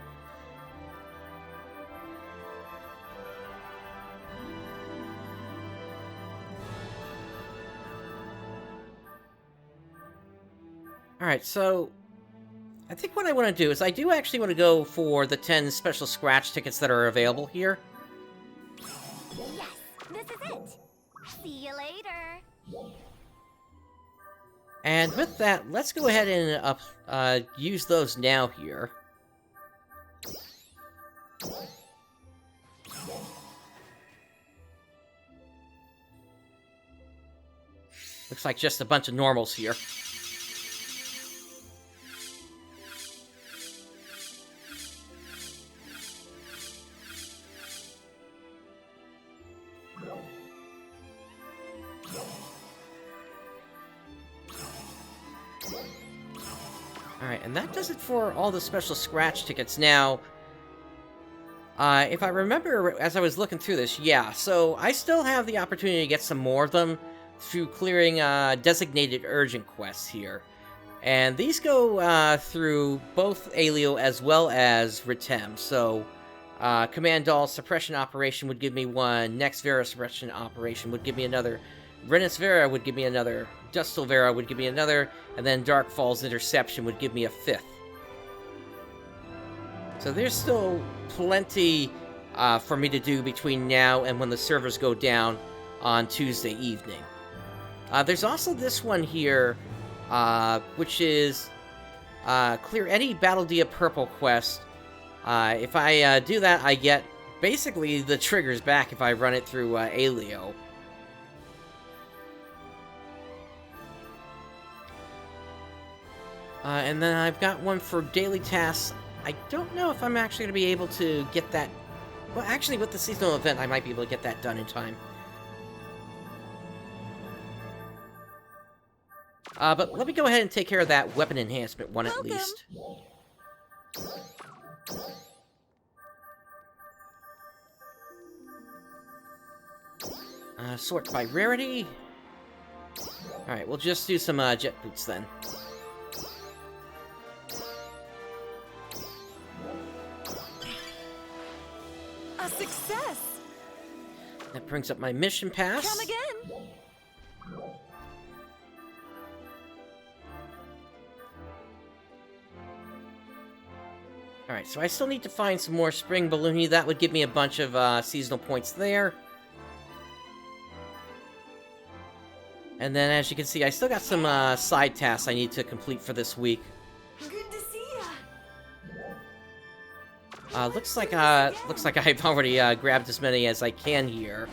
Alright, so I think what I want to do is I do actually want to go for the 10 special scratch tickets that are available here. Yes, this is it. See you later. And with that, let's go ahead and use those now here. Looks like just a bunch of normals here. Alright, and that does it for all the special scratch tickets. Now, if I remember as I was looking through this, yeah, so I still have the opportunity to get some more of them through clearing designated urgent quests here. And these go through both Alio as well as Retem. So, Command Doll Suppression Operation would give me one, Next Vera Suppression Operation would give me another, Renus Vera would give me another, Dustal Vera would give me another, and then Dark Falls Interception would give me a fifth. So there's still plenty for me to do between now and when the servers go down on Tuesday evening. There's also this one here, which is clear any Battle Dia Purple quest. If I do that, I get basically the triggers back if I run it through Alio. And then I've got one for daily tasks. I don't know if I'm actually going to be able to get that... Well, actually, with the seasonal event, I might be able to get that done in time. But let me go ahead and take care of that weapon enhancement one at least. Sort by rarity. Alright, we'll just do some jet boots then. A success! That brings up my mission pass. Come again! Alright, so I still need to find some more Spring Balloony. That would give me a bunch of seasonal points there. And then, as you can see, I still got some side tasks I need to complete for this week. Good to see ya! Looks like I've already grabbed as many as I can here.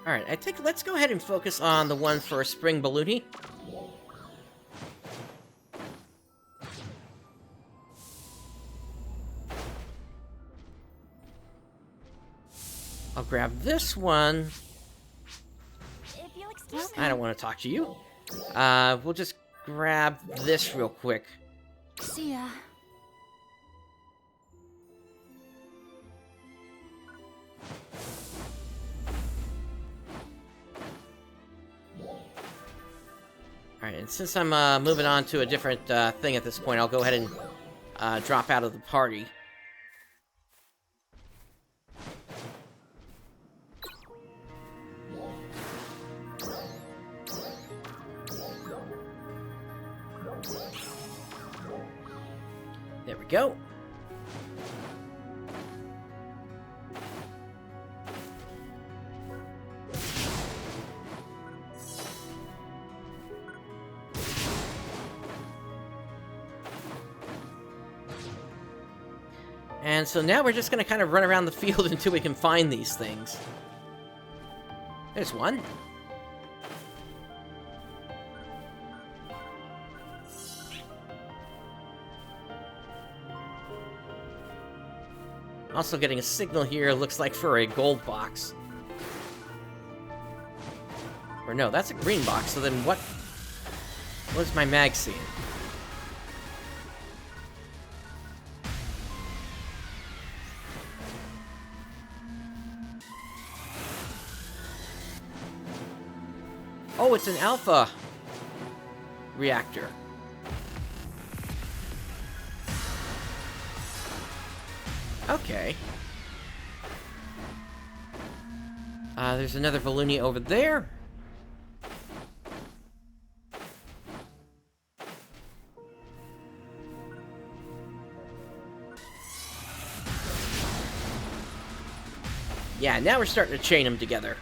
Alright, I think let's go ahead and focus on the one for Spring Balloony. I'll grab this one. If you'll excuse I don't want to talk to you. We'll just grab this real quick. See ya. Alright, and since I'm moving on to a different thing at this point, I'll go ahead and drop out of the party. There we go. And so now we're just going to kind of run around the field until we can find these things. There's one. Also getting a signal here, looks like for a gold box. Or no, that's a green box, so then what is my mag seeing? Oh, it's an alpha reactor. Okay. There's another Voluni over there. Yeah, now we're starting to chain them together.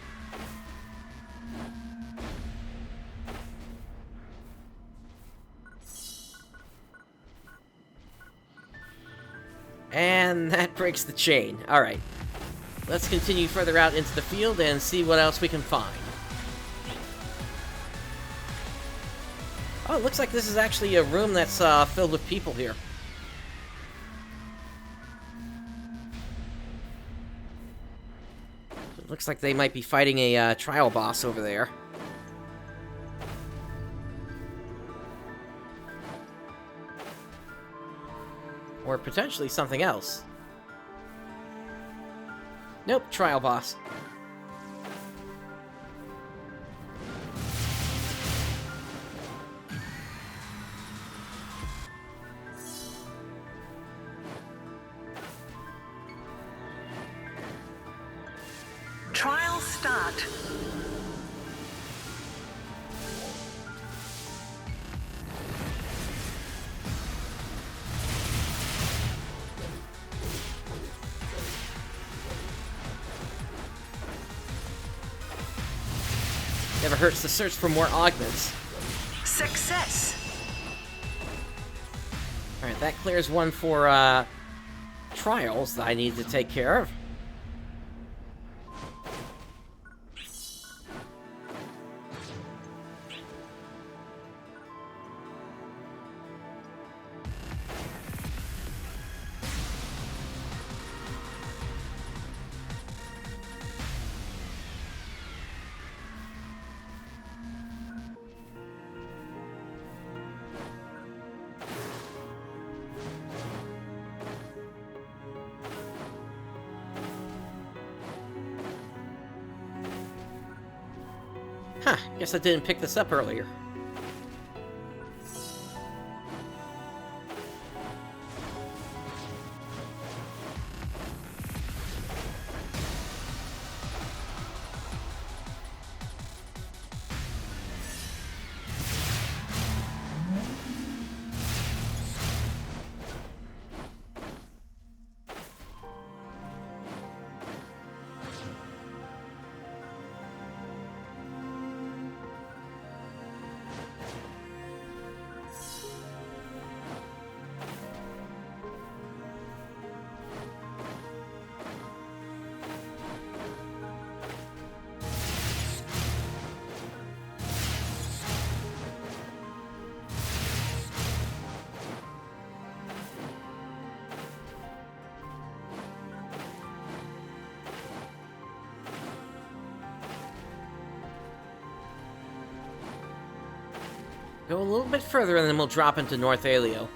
And that breaks the chain. Alright. Let's continue further out into the field and see what else we can find. Oh, it looks like this is actually a room that's filled with people here. It looks like they might be fighting a trial boss over there. Or potentially something else. Nope, trial boss. Trial start. Never hurts to search for more augments. Success. Alright, that clears one for, trials that I need to take care of. Huh, guess I didn't pick this up earlier. Go a little bit further, and then we'll drop into North Alio.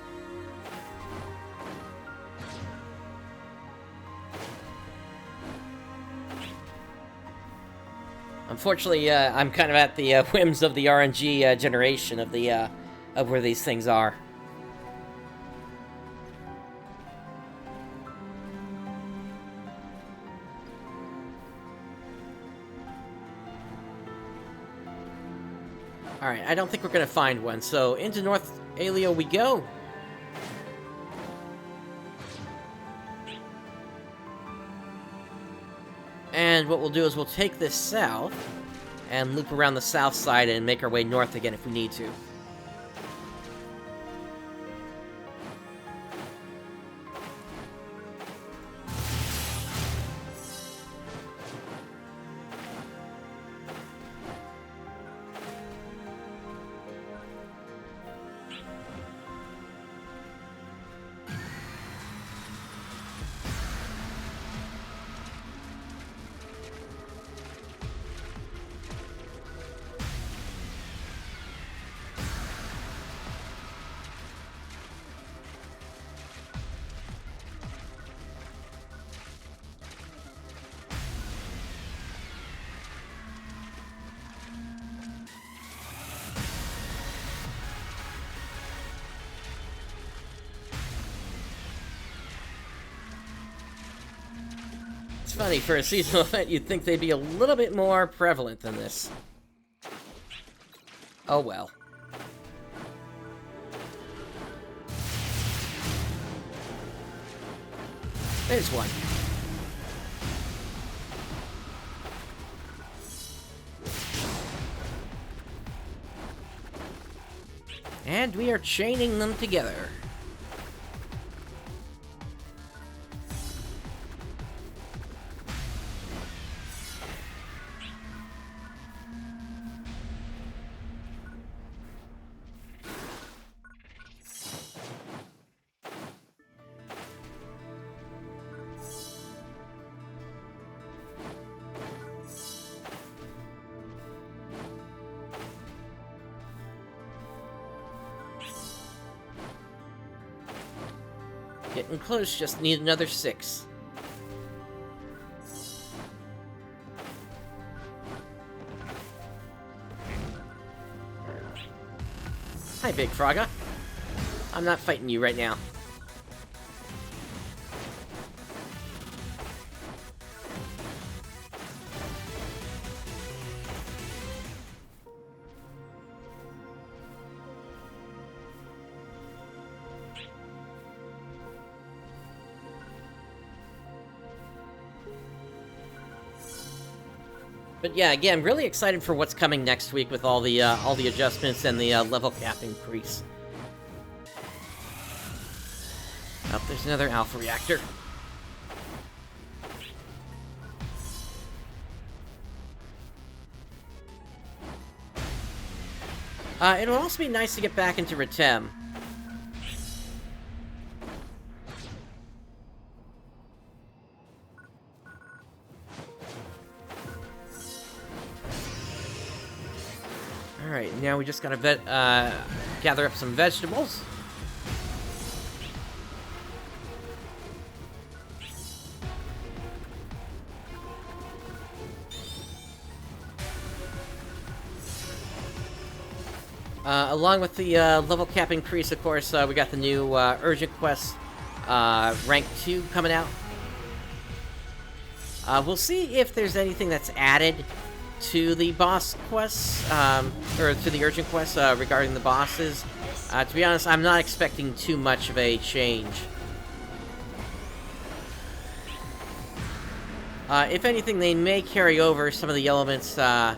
Unfortunately, I'm kind of at the whims of the RNG generation of the of where these things are. Alright, I don't think we're gonna find one, so into North Alio we go! And what we'll do is we'll take this south, and loop around the south side and make our way north again if we need to. It's funny, for a seasonal event, you'd think they'd be a little bit more prevalent than this. Oh well. There's one. And we are chaining them together. Getting close, just need another 6. Hi, Big Frogga. I'm not fighting you right now. But yeah, again, really excited for what's coming next week with all the adjustments and the level cap increase. Oh, there's another alpha reactor. It'll also be nice to get back into Retem. Alright, now we just gotta gather up some vegetables. Along with the level cap increase, of course, we got the new Urgent Quest Rank 2 coming out. We'll see if there's anything that's added to the boss quests, or to the urgent quests regarding the bosses. To be honest, I'm not expecting too much of a change. If anything, they may carry over some of the elements that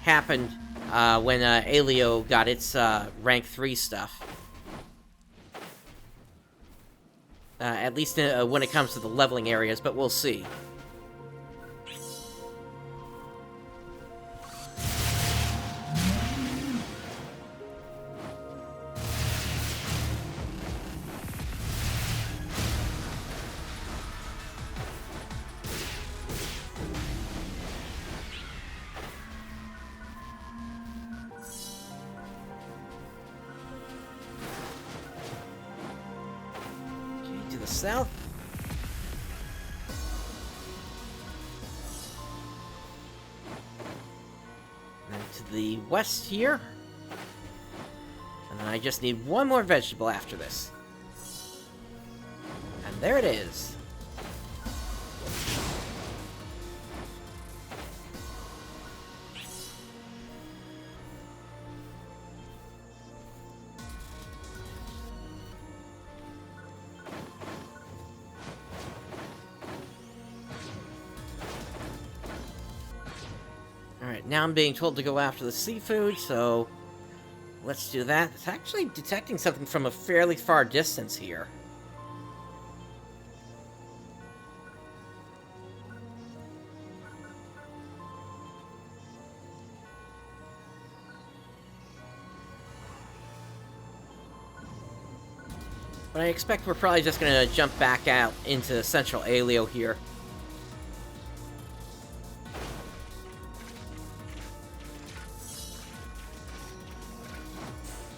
happened when Alio got its rank 3 stuff. At least when it comes to the leveling areas, but we'll see. south. And to the west here. And then I just need one more vegetable after this. And there it is. Alright, now I'm being told to go after the seafood, so let's do that. It's actually detecting something from a fairly far distance here. But I expect we're probably just gonna jump back out into Central Alio here.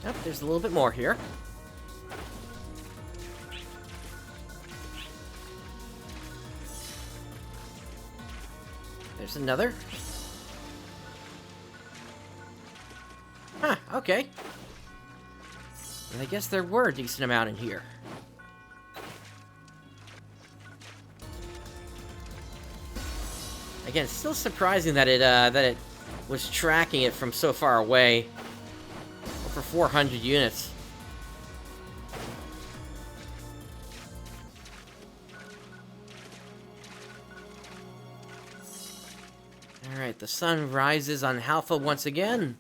Yep, there's a little bit more here. There's another. Huh, okay. And I guess there were a decent amount in here. Again, it's still surprising that it was tracking it from so far away. For 400 units. Alright, the sun rises on Halpha once again.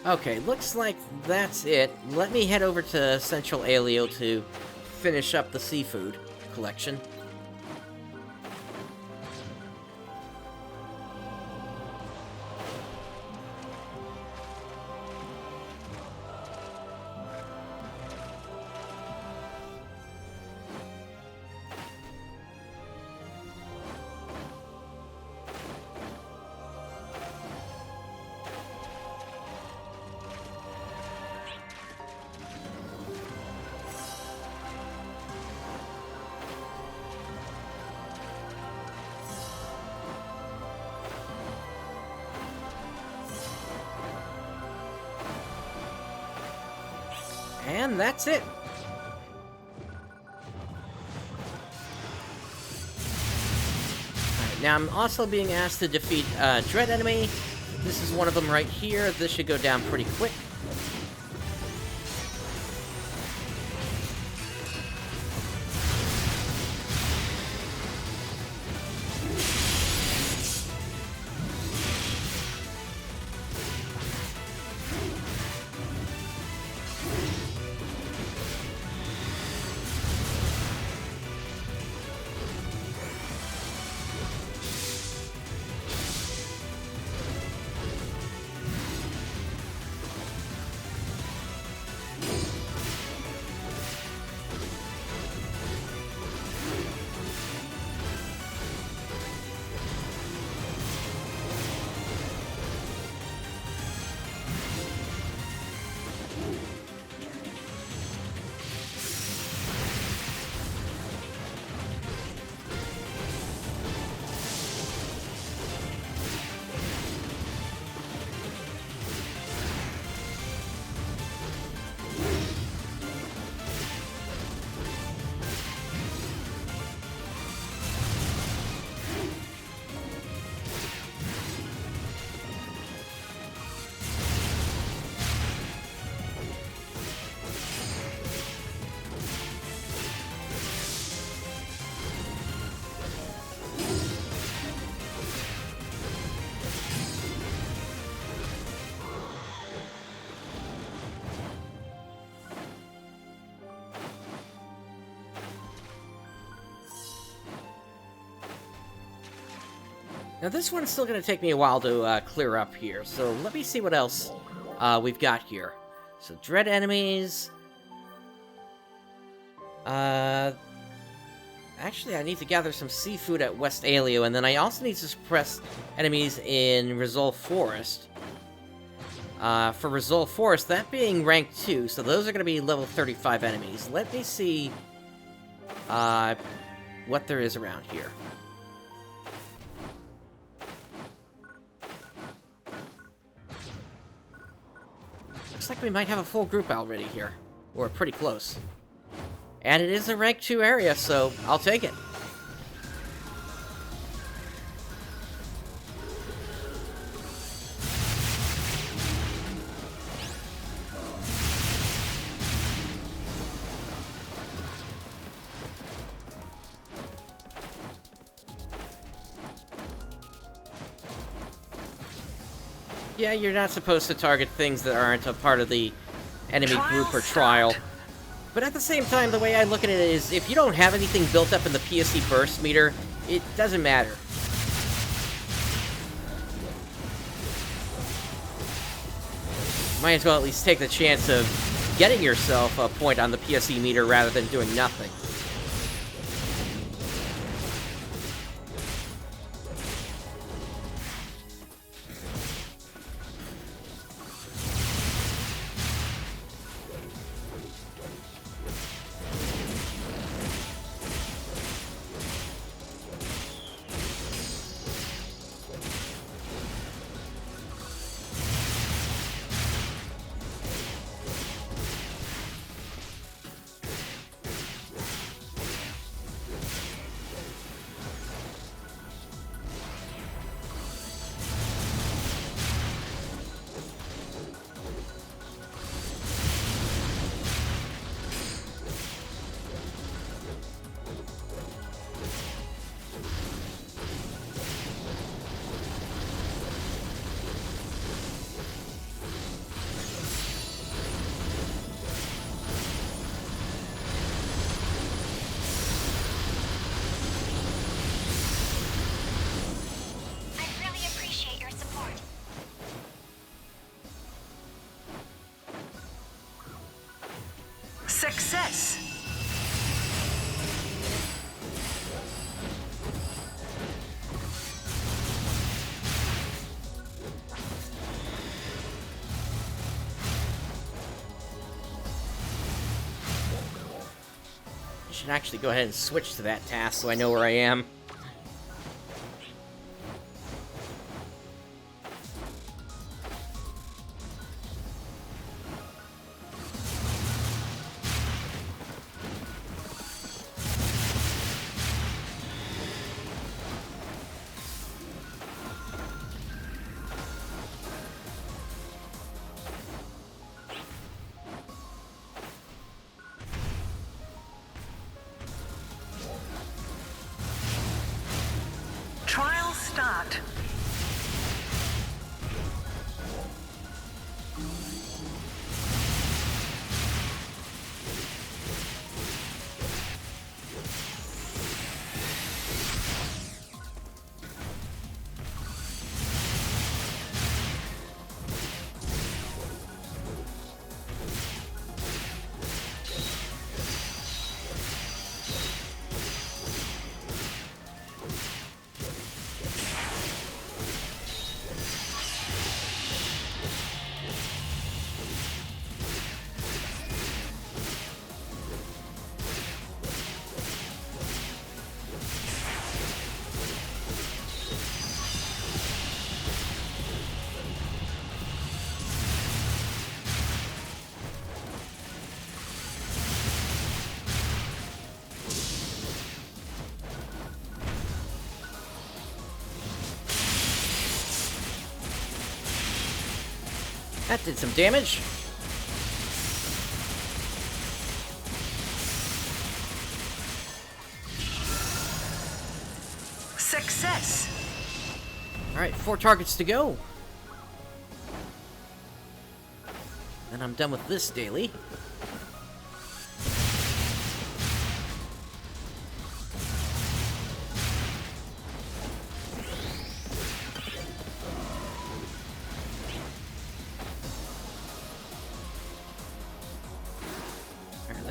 Okay, looks like that's it. Let me head over to Central Alio to finish up the seafood collection. And that's it. Alright, now I'm also being asked to defeat a Dread enemy. This is one of them right here. This should go down pretty quick. Now this one's still going to take me a while to clear up here, so let me see what else we've got here. So dread enemies. Actually, I need to gather some seafood at West Alio, and then I also need to suppress enemies in Resolve Forest. For Resolve Forest, that being rank 2, so those are going to be level 35 enemies. Let me see what there is around here. Looks like we might have a full group already here. Or pretty close. And it is a rank 2 area, so I'll take it. Yeah, you're not supposed to target things that aren't a part of the enemy group or trial. But at the same time, the way I look at it is, if you don't have anything built up in the PSE burst meter, it doesn't matter. Might as well at least take the chance of getting yourself a point on the PSE meter rather than doing nothing. Success! I should actually go ahead and switch to that task so I know where I am. Trial start. That did some damage. Success! Alright, 4 targets to go. Then I'm done with this daily.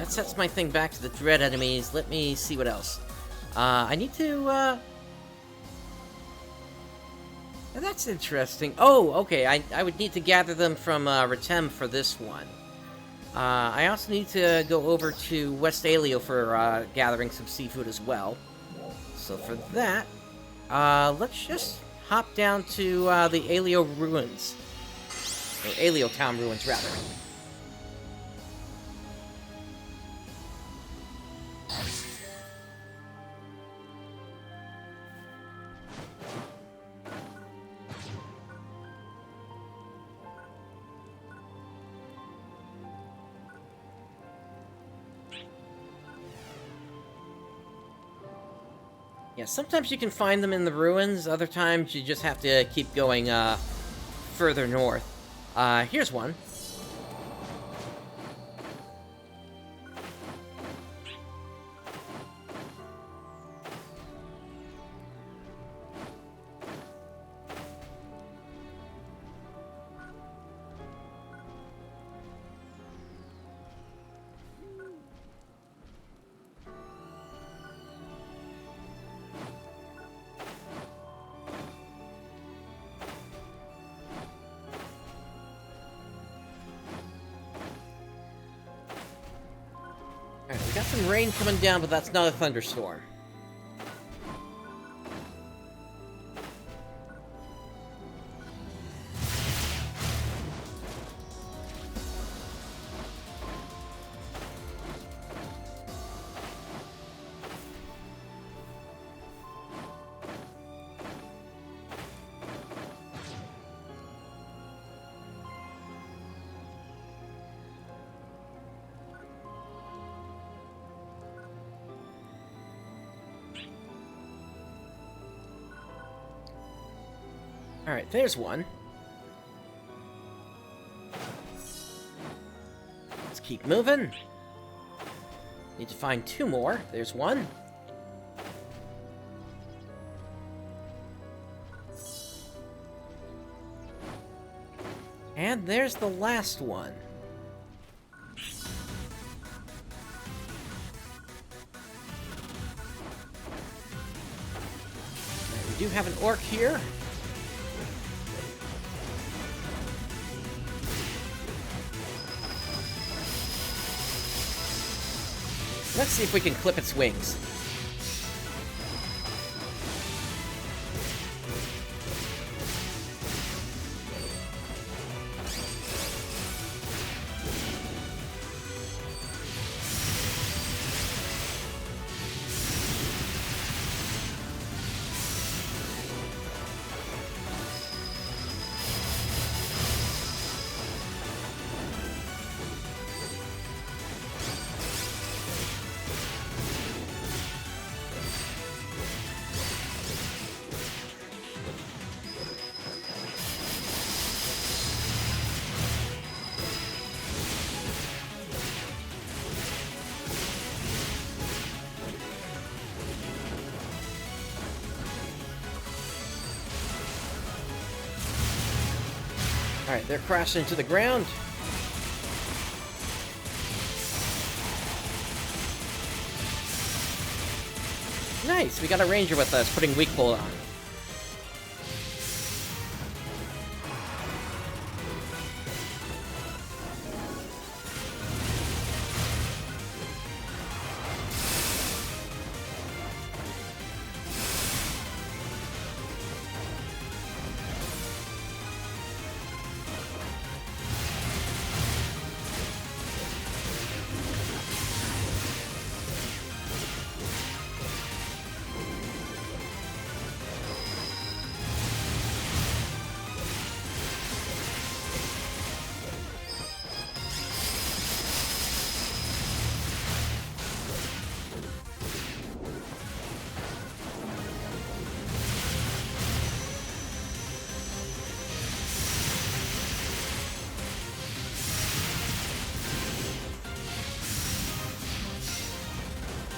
that sets my thing back to the dread enemies. Let me see what else. I need to, that's interesting. Oh, okay, I would need to gather them from, Retem for this one. I also need to go over to West Alio for, gathering some seafood as well. So for that, let's just hop down to, the Alio ruins. Or Alio town ruins, rather. Yeah, sometimes you can find them in the ruins, other times you just have to keep going, further north. Here's one. Alright, we got some rain coming down, but that's not a thunderstorm. Alright, there's one. Let's keep moving. Need to find two more. There's one. And there's the last one. Alright, we do have an orc here. Let's see if we can clip its wings. Alright, they're crashing to the ground. Nice, we got a ranger with us, putting weak pull on.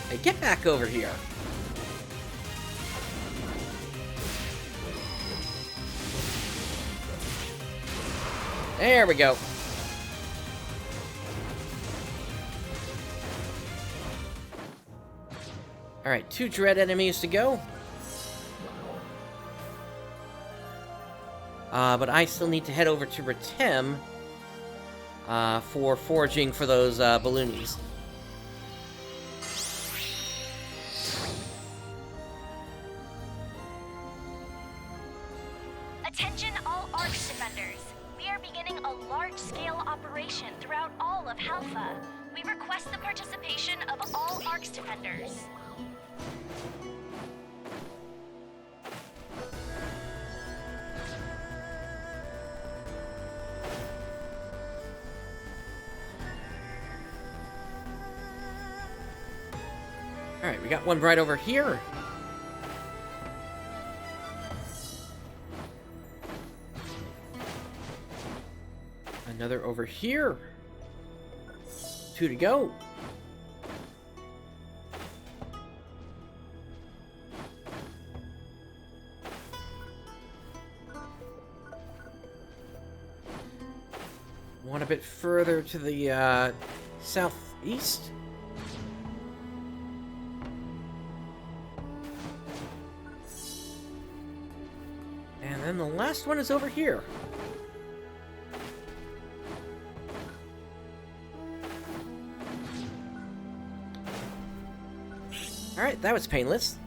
Hey, get back over here. There we go. Alright, 2 dread enemies to go. But I still need to head over to Retem for foraging for those balloonies. Attention all Arcs defenders. We are beginning a large-scale operation throughout all of Halpha. We request the participation of all Arcs defenders. Alright, we got one right over here. Another over here. 2 to go. One a bit further to the southeast. And then the last one is over here. Alright, that was painless.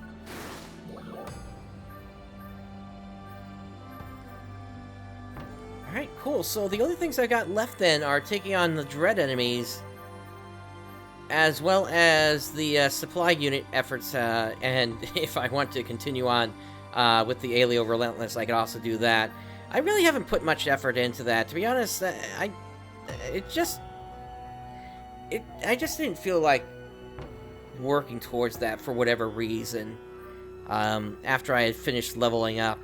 Alright, cool. So the only things I got left then are taking on the dread enemies, as well as the supply unit efforts, and if I want to continue on with the Alio Relentless, I could also do that. I really haven't put much effort into that. To be honest, I just didn't feel like working towards that for whatever reason after I had finished leveling up.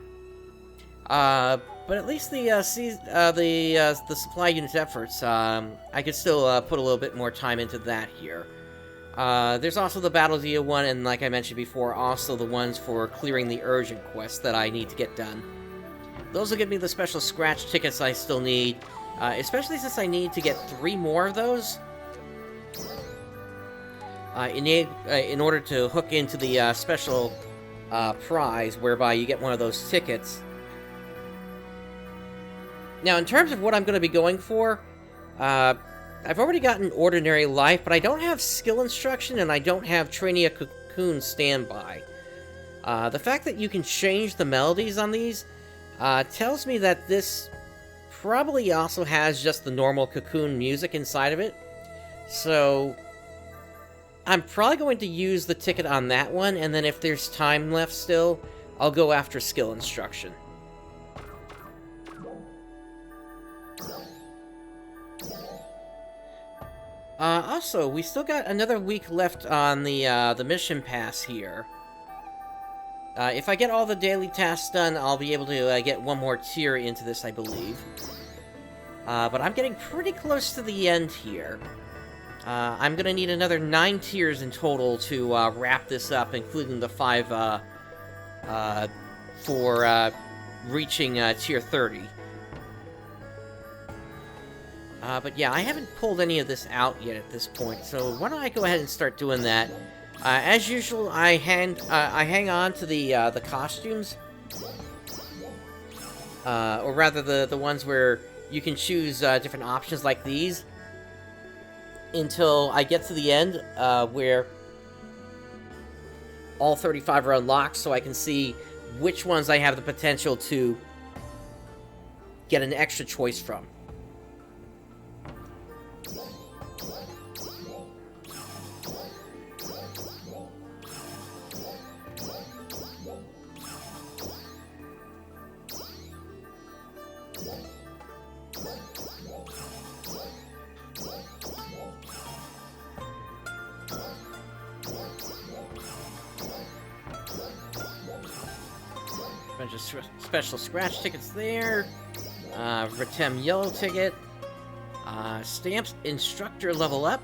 But at least the supply unit's efforts, I could still put a little bit more time into that here. There's also the Battle Dia one, and like I mentioned before, also the ones for clearing the urgent quests that I need to get done. Those will give me the special scratch tickets I still need, especially since I need to get 3 more of those in order to hook into the special prize, whereby you get one of those tickets. Now, in terms of what I'm going to be going for, I've already gotten Ordinary Life, but I don't have Skill Instruction, and I don't have Training a Cocoon Standby. The fact that you can change the melodies on these tells me that this probably also has just the normal Cocoon music inside of it. So I'm probably going to use the ticket on that one, and then if there's time left still, I'll go after Skill Instruction. Also, we still got another week left on the mission pass here. If I get all the daily tasks done, I'll be able to get one more tier into this, I believe. But I'm getting pretty close to the end here. I'm gonna need another 9 tiers in total to wrap this up, including the 5 for reaching tier 30. But yeah, I haven't pulled any of this out yet at this point, so why don't I go ahead and start doing that. As usual, I hang on to the costumes, or rather the ones where you can choose different options like these, until I get to the end, where all 35 are unlocked, so I can see which ones I have the potential to get an extra choice from. Bunch of special scratch tickets there. Retem yellow ticket. Stamps instructor level up.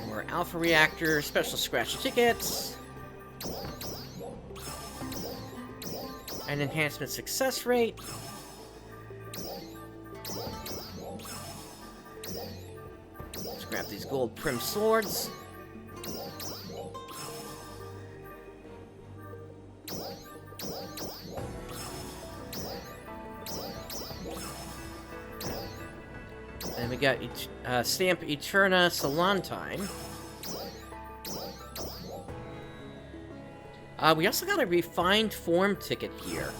More alpha reactor, special scratch tickets. An enhancement success rate. Grab these gold Prim swords. And we got Stamp Eterna Salantine. We also got a refined form ticket here.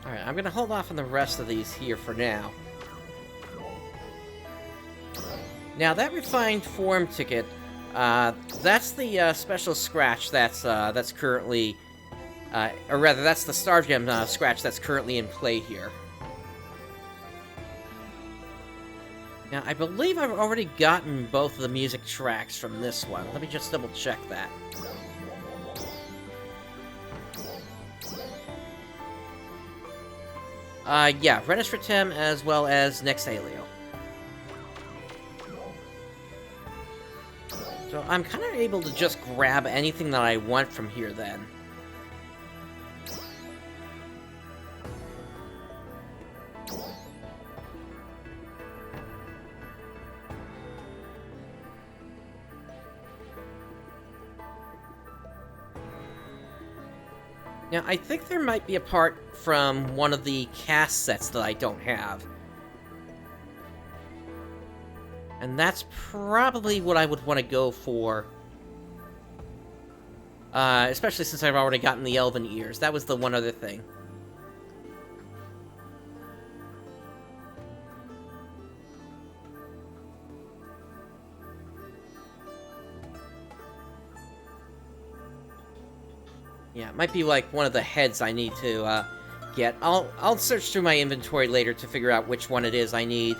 Alright, I'm gonna hold off on the rest of these here for now. Now, that refined form ticket, that's the special scratch that's currently, or rather, that's the Star Gem scratch that's currently in play here. Now, I believe I've already gotten both of the music tracks from this one. Let me just double check that. Yeah, Retem as well as Nexalio. So I'm kind of able to just grab anything that I want from here then. Now, I think there might be a part from one of the cast sets that I don't have. And that's probably what I would want to go for. Especially since I've already gotten the Elven Ears. That was the one other thing. Yeah, it might be like one of the heads I need to get. I'll search through my inventory later to figure out which one it is I need.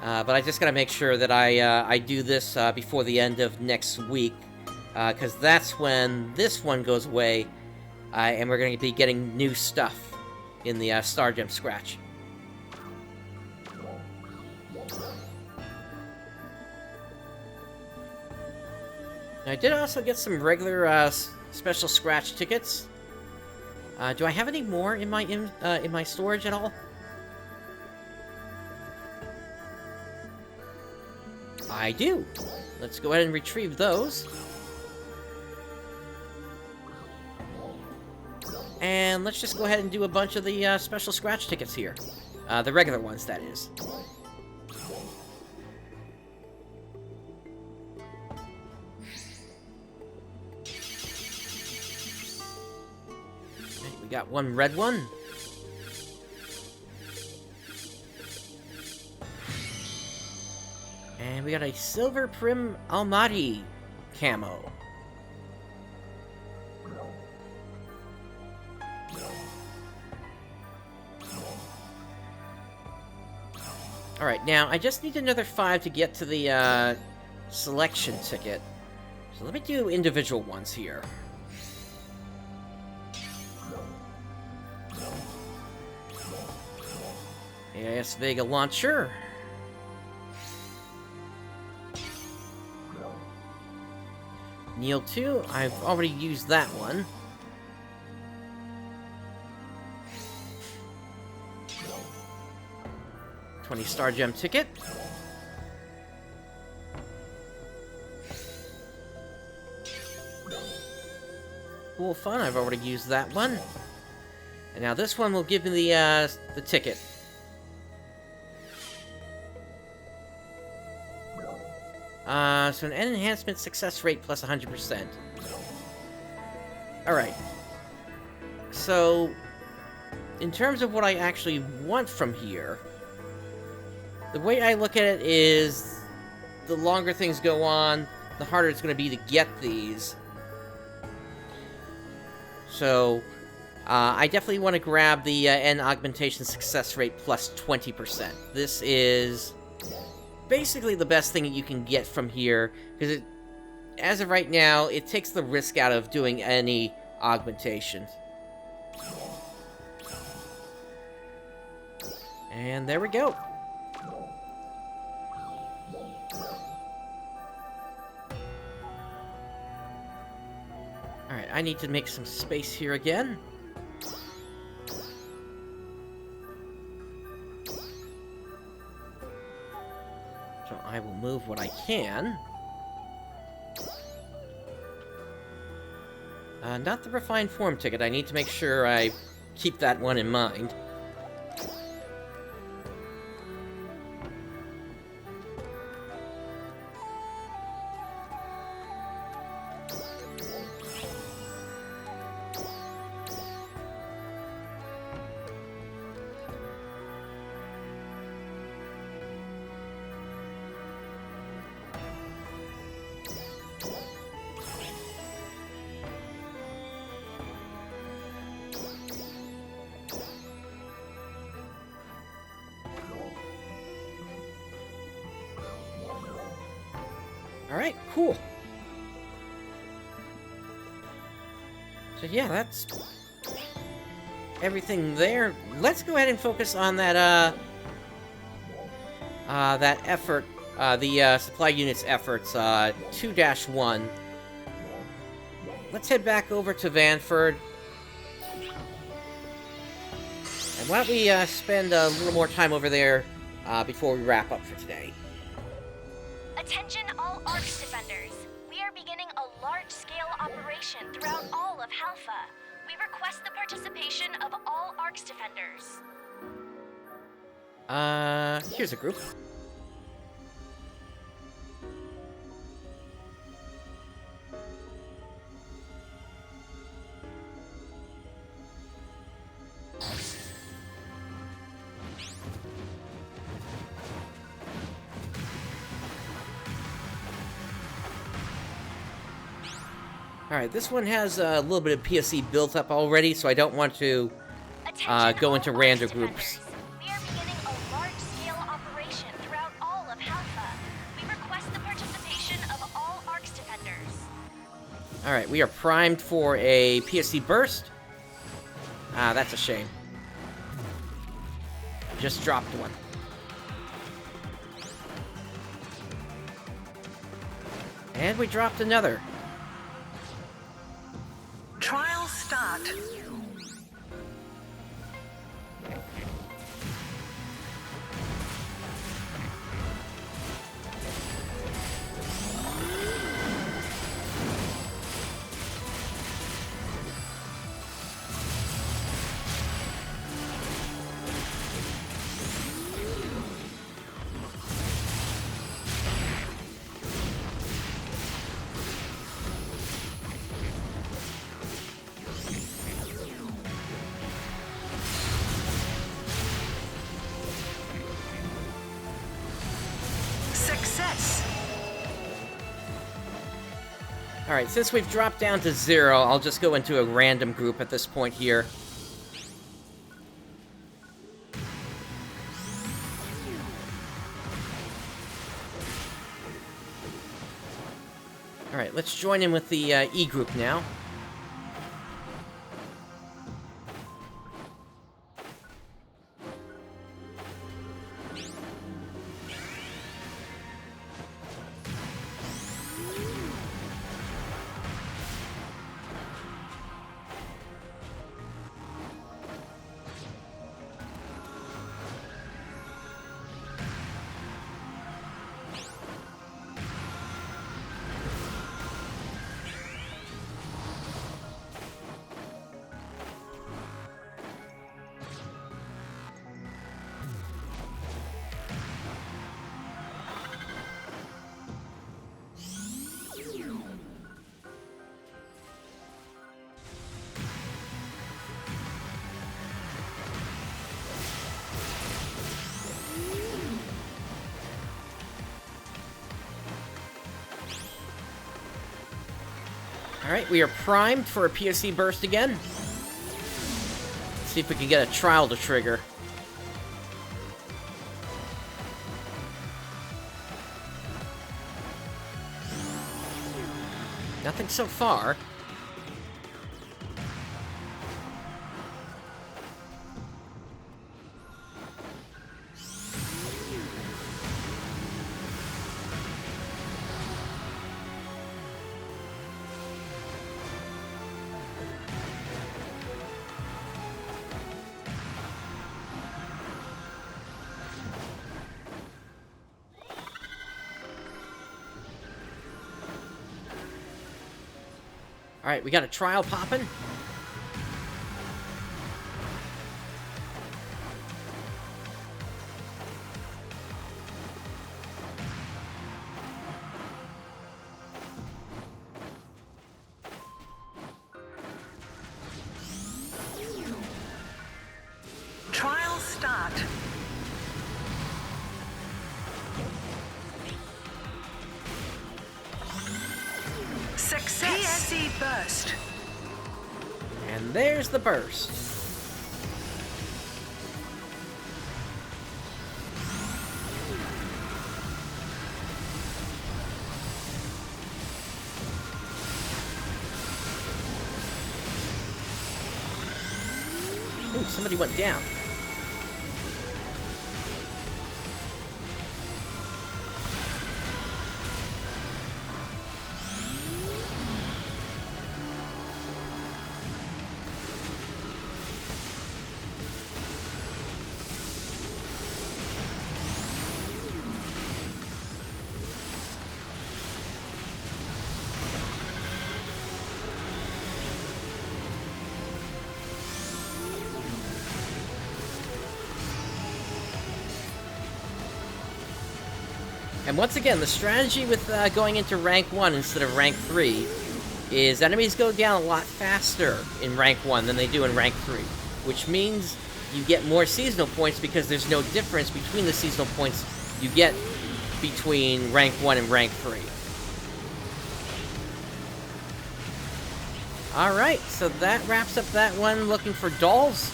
But I just gotta make sure that I do this before the end of next week, because that's when this one goes away, and we're gonna be getting new stuff in the Star Gem Scratch. Now, I did also get some regular special scratch tickets. Do I have any more in my storage at all? I do. Let's go ahead and retrieve those. And let's just go ahead and do a bunch of the special scratch tickets here. The regular ones, that is. We got one red one. And we got a Silver Prim Almaty camo. Alright, now I just need another 5 to get to the selection ticket. So let me do individual ones here. AIS Vega Launcher. Neil 2, I've already used that one. $20 Star Gem ticket. Cool Fun, I've already used that one. And now this one will give me the ticket. So an enhancement success rate plus 100%. Alright. So, in terms of what I actually want from here, the way I look at it is, the longer things go on, the harder it's going to be to get these. So, I definitely want to grab the N augmentation success rate plus 20%. This is basically the best thing that you can get from here, because as of right now, it takes the risk out of doing any augmentation. And there we go. Alright, I need to make some space here again. So I will move what I can. Not the refined form ticket. I need to make sure I keep that one in mind. Alright, cool. So yeah, that's everything there. Let's go ahead and focus on that, that effort, the supply unit's efforts, 2-1. Let's head back over to Vanford. And why don't we, spend a little more time over there, before we wrap up for today. Attention all ARCS defenders. We are beginning a large-scale operation throughout all of Halpha. We request the participation of all ARCS defenders. Here's a group. Alright, this one has a little bit of PSE built up already, so I don't want to go into random groups. We are beginning a large-scale operation throughout all of Halpha. We request the participation of all ARCS defenders. Alright, we are primed for a PSE burst. Ah, that's a shame. Just dropped one. And we dropped another. Trial start. Success. Alright, since we've dropped down to 0, I'll just go into a random group at this point here. Alright, let's join in with the E group now. Alright, we are primed for a PSE burst again. Let's see if we can get a trial to trigger. Nothing so far. Alright, we got a trial popping. Trial start. Success. PSE burst. And there's the burst. Ooh, somebody went down. And once again, the strategy with going into rank 1 instead of rank 3 is enemies go down a lot faster in rank 1 than they do in rank 3, which means you get more seasonal points because there's no difference between the seasonal points you get between rank 1 and rank 3. Alright, so that wraps up that one looking for dolls.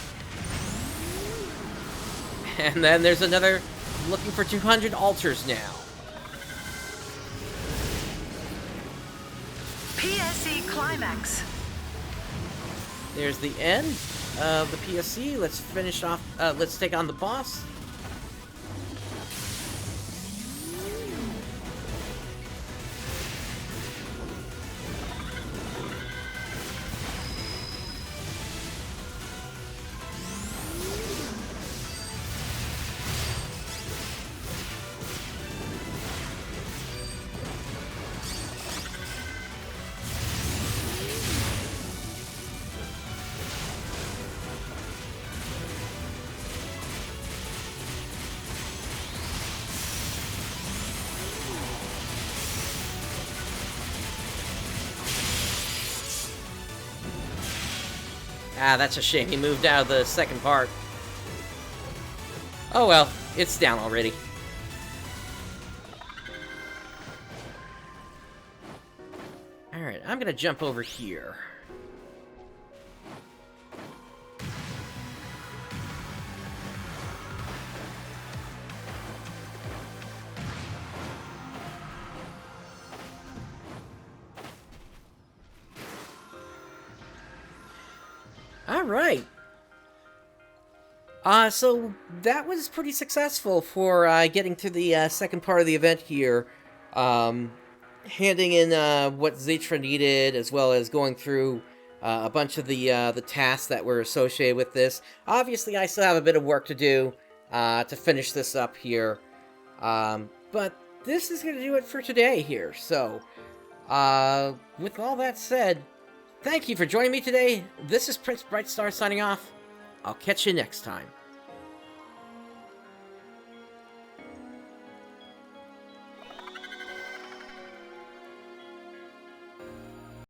And then there's another looking for 200 altars now. PSE climax. There's the end of the PSC. Let's finish off, let's take on the boss. Ah, that's a shame. He moved out of the second part. Oh well, it's down already. Alright, I'm gonna jump over here. Alright. So that was pretty successful for getting to the second part of the event here. Handing in what Zitra needed, as well as going through a bunch of the tasks that were associated with this. Obviously, I still have a bit of work to do to finish this up here. But this is going to do it for today here. So, with all that said, thank you for joining me today. This is PrinceBrightstar signing off. I'll catch you next time.